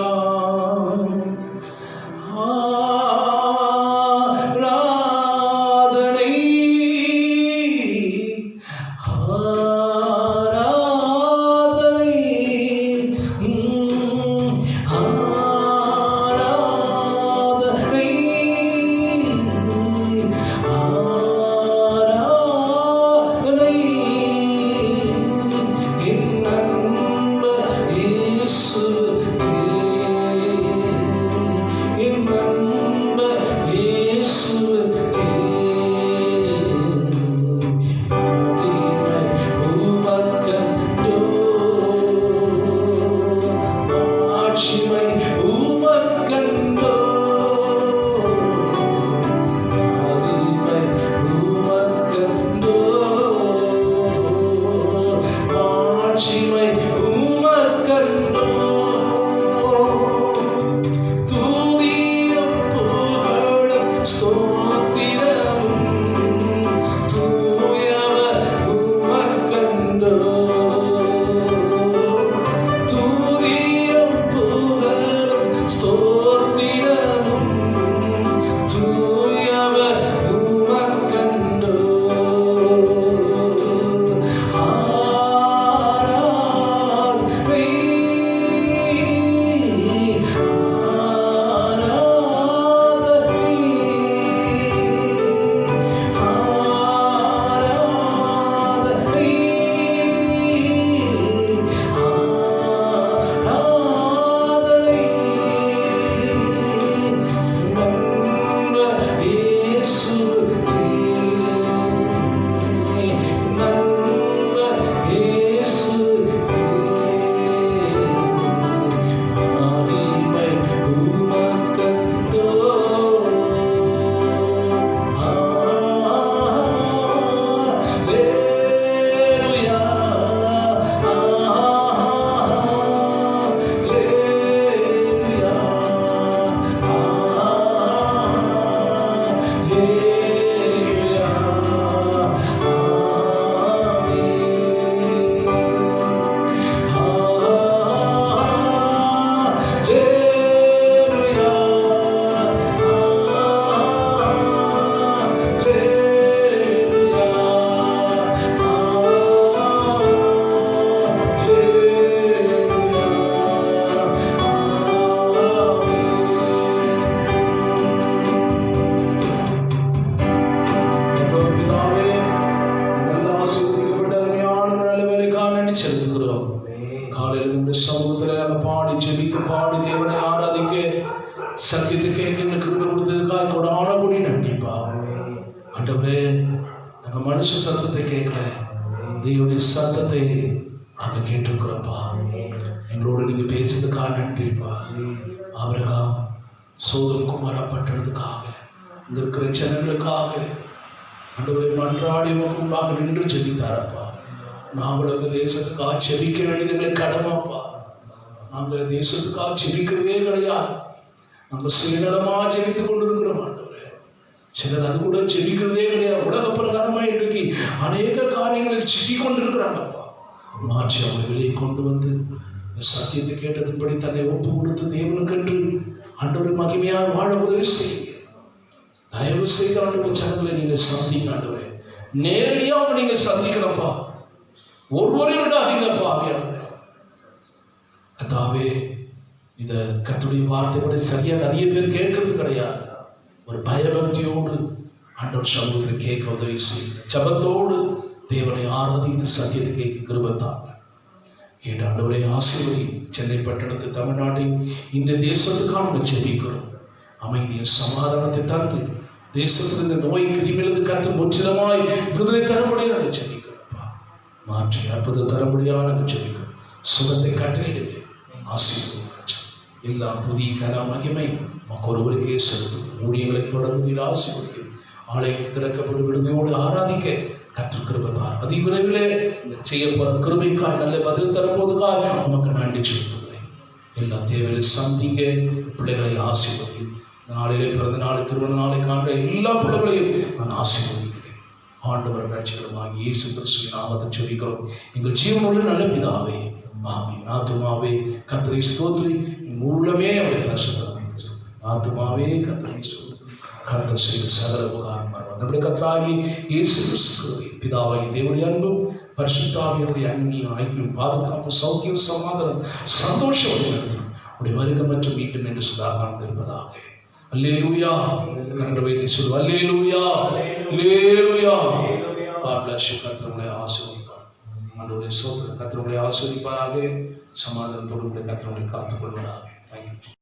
சத்தியத்தை கேட்க கிருபை கொடுத்ததுக்காக கொடான கூடி நன்றிப்பா. ஆண்டவரே, நம்ம மனுஷ சத்தத்தை கேட்கல, தேவனுடைய சத்தத்தை நாங்கள் கேட்டிருக்கிறோம்ப்பா. எங்களோடு நீங்க பேசுறதுக்காக நன்றிப்பா. ஆபிரகாம் சோதோம் குமாரா பட்டணத்துக்காக, இங்க இருக்கிற ஜனங்களுக்காக ஆண்டவரை மன்றாடி முன்பாக நின்று ஜெபித்தாரப்பா. நாங்கள் அந்த தேசத்துக்காக ஜெபிக்க வேண்டியது எங்களுக்கு கடமைப்பா. நாங்கள் தேசத்துக்காக ஜெபிக்கிறதே கிடையாது. நாங்கள் சுயநலமா ஜெபித்துக் கொண்டிருக்கிறோம் ஆண்டவரே. சிலர் அது கூட ஜெபிக்கிறதே கிடையாது. உலக பிரகாரமா இன்றைக்கு அநேக காரியங்களில் சிக்கி கொண்டிருக்கிறாங்கப்பா. மாற்றி அவங்க வெளியே கொண்டு வந்து சத்தியத்தை கேட்டதன்படி தன்னை ஒப்பு கொடுத்து தேவனுக்கென்று ஆண்டவரை மகிமையாக வாழ உதவி செய்யுங்க. தயவு செய்து ஆண்டவர் ஜனங்களை நீங்க சந்திக்க ஆண்டவரே. நேரடியாக நீங்க சந்திக்கலப்பா. ஒருவரை விட அதிகப்பா. கர்த்தாவே, இந்த கர்த்தருடைய வார்த்தைப்படி சரியா நிறைய பேர் கேட்கறது கிடையாது. ஒரு பயபக்தியோடு ஆண்டவர் சமூகத்தை கேட்க உதவி செய்யுங்க. ஜபத்தோடு தேவனை ஆராதித்து சத்தியத்தை கேட்க கிருபைத்தாங்க. கேட்ட ஆண்டவரை ஆசீர்வதி. சென்னை பட்டணத்து, தமிழ்நாட்டை, இந்த தேசத்துக்காக ஜெபிக்கிறோம். அமைதியும் சமாதானத்தை தந்து தேசத்தில் இந்த நோய் கிருமியிலிருந்து கர்த்தர் முற்றிலுமாய் விடுதலை தரமுடிய நாங்கள் ஜெபிக்கிறோம்ப்பா. மாற்றி அற்புதம் தரமுடியா நாங்கள் ஜெபிக்கிறோம். சுகத்தை கட்டளையிடுங்க. ஆசீர்வதி. எல்லாம் புதிய கன மகிமை ஒருவருக்கே செலுத்தும். ஊழியர்களை தொடர்ந்து நீர் ஆசீர்வதிக்கும். ஆலயம் திறக்கப்படும் விடுதலையோடு ஆராதிக்க கர்த்தர் கிருபைத்தார். அதி விரைவிலே செய்யப்போற கிருபைக்காய் நல்ல பதில் தரப்போதுக்காக உமக்கு நன்றி செலுத்துகிறேன். எல்லா தேவையை சந்திக்க பிள்ளைகளை ஆசீர்வதி. நாளிலே பிறந்த நாளை, திருமண நாளை காண்ற எல்லா பிள்ளைகளையும் நான் ஆசீர்வதிக்கிறேன். ஆண்டவர் ரட்சகருமாகிய இயேசு கிறிஸ்துவின் நாமத்தை ஜெபிக்கிறோம் எங்கள் ஜீவனுள்ள நல்ல பிதாவே. ஆமென். ஆத்துமாவே கர்த்தரை ஸ்தோத்திரி, உள்ளமே அவரை பரிசுத்தம். ஆத்துமாவே கர்த்தரை ஸ்தோத்திரி. கர்த்தர் செய்த சகல உபகாரம் நம்முடைய கர்த்தராகிய இயேசு கிறிஸ்து பிதாவாகிய தேவனுடைய அன்பும் பரிசுத்த ஆவியானவருடைய அன்பின் ஐக்கியம், பாதுகாப்பு, சௌக்கியம், சமாதானம், சந்தோஷம் உடைய வருகை மற்றும் மீட்டும் என்று சுதாகரம் இருப்பதாக. அல்லேலூயா. கரங்களை வைத்து சொல்லுவோம். அல்லேலூயா, அல்லேலூயா. God bless you. கர்த்தருடைய ஆசீர்வாதம். ஆண்டவருடைய சோதனை கர்த்தருடைய ஆசீர்வதிப்பாராக. சமாதானத்தோடு கர்த்தருடைய காத்துக்கொள்வாராக. Thank you.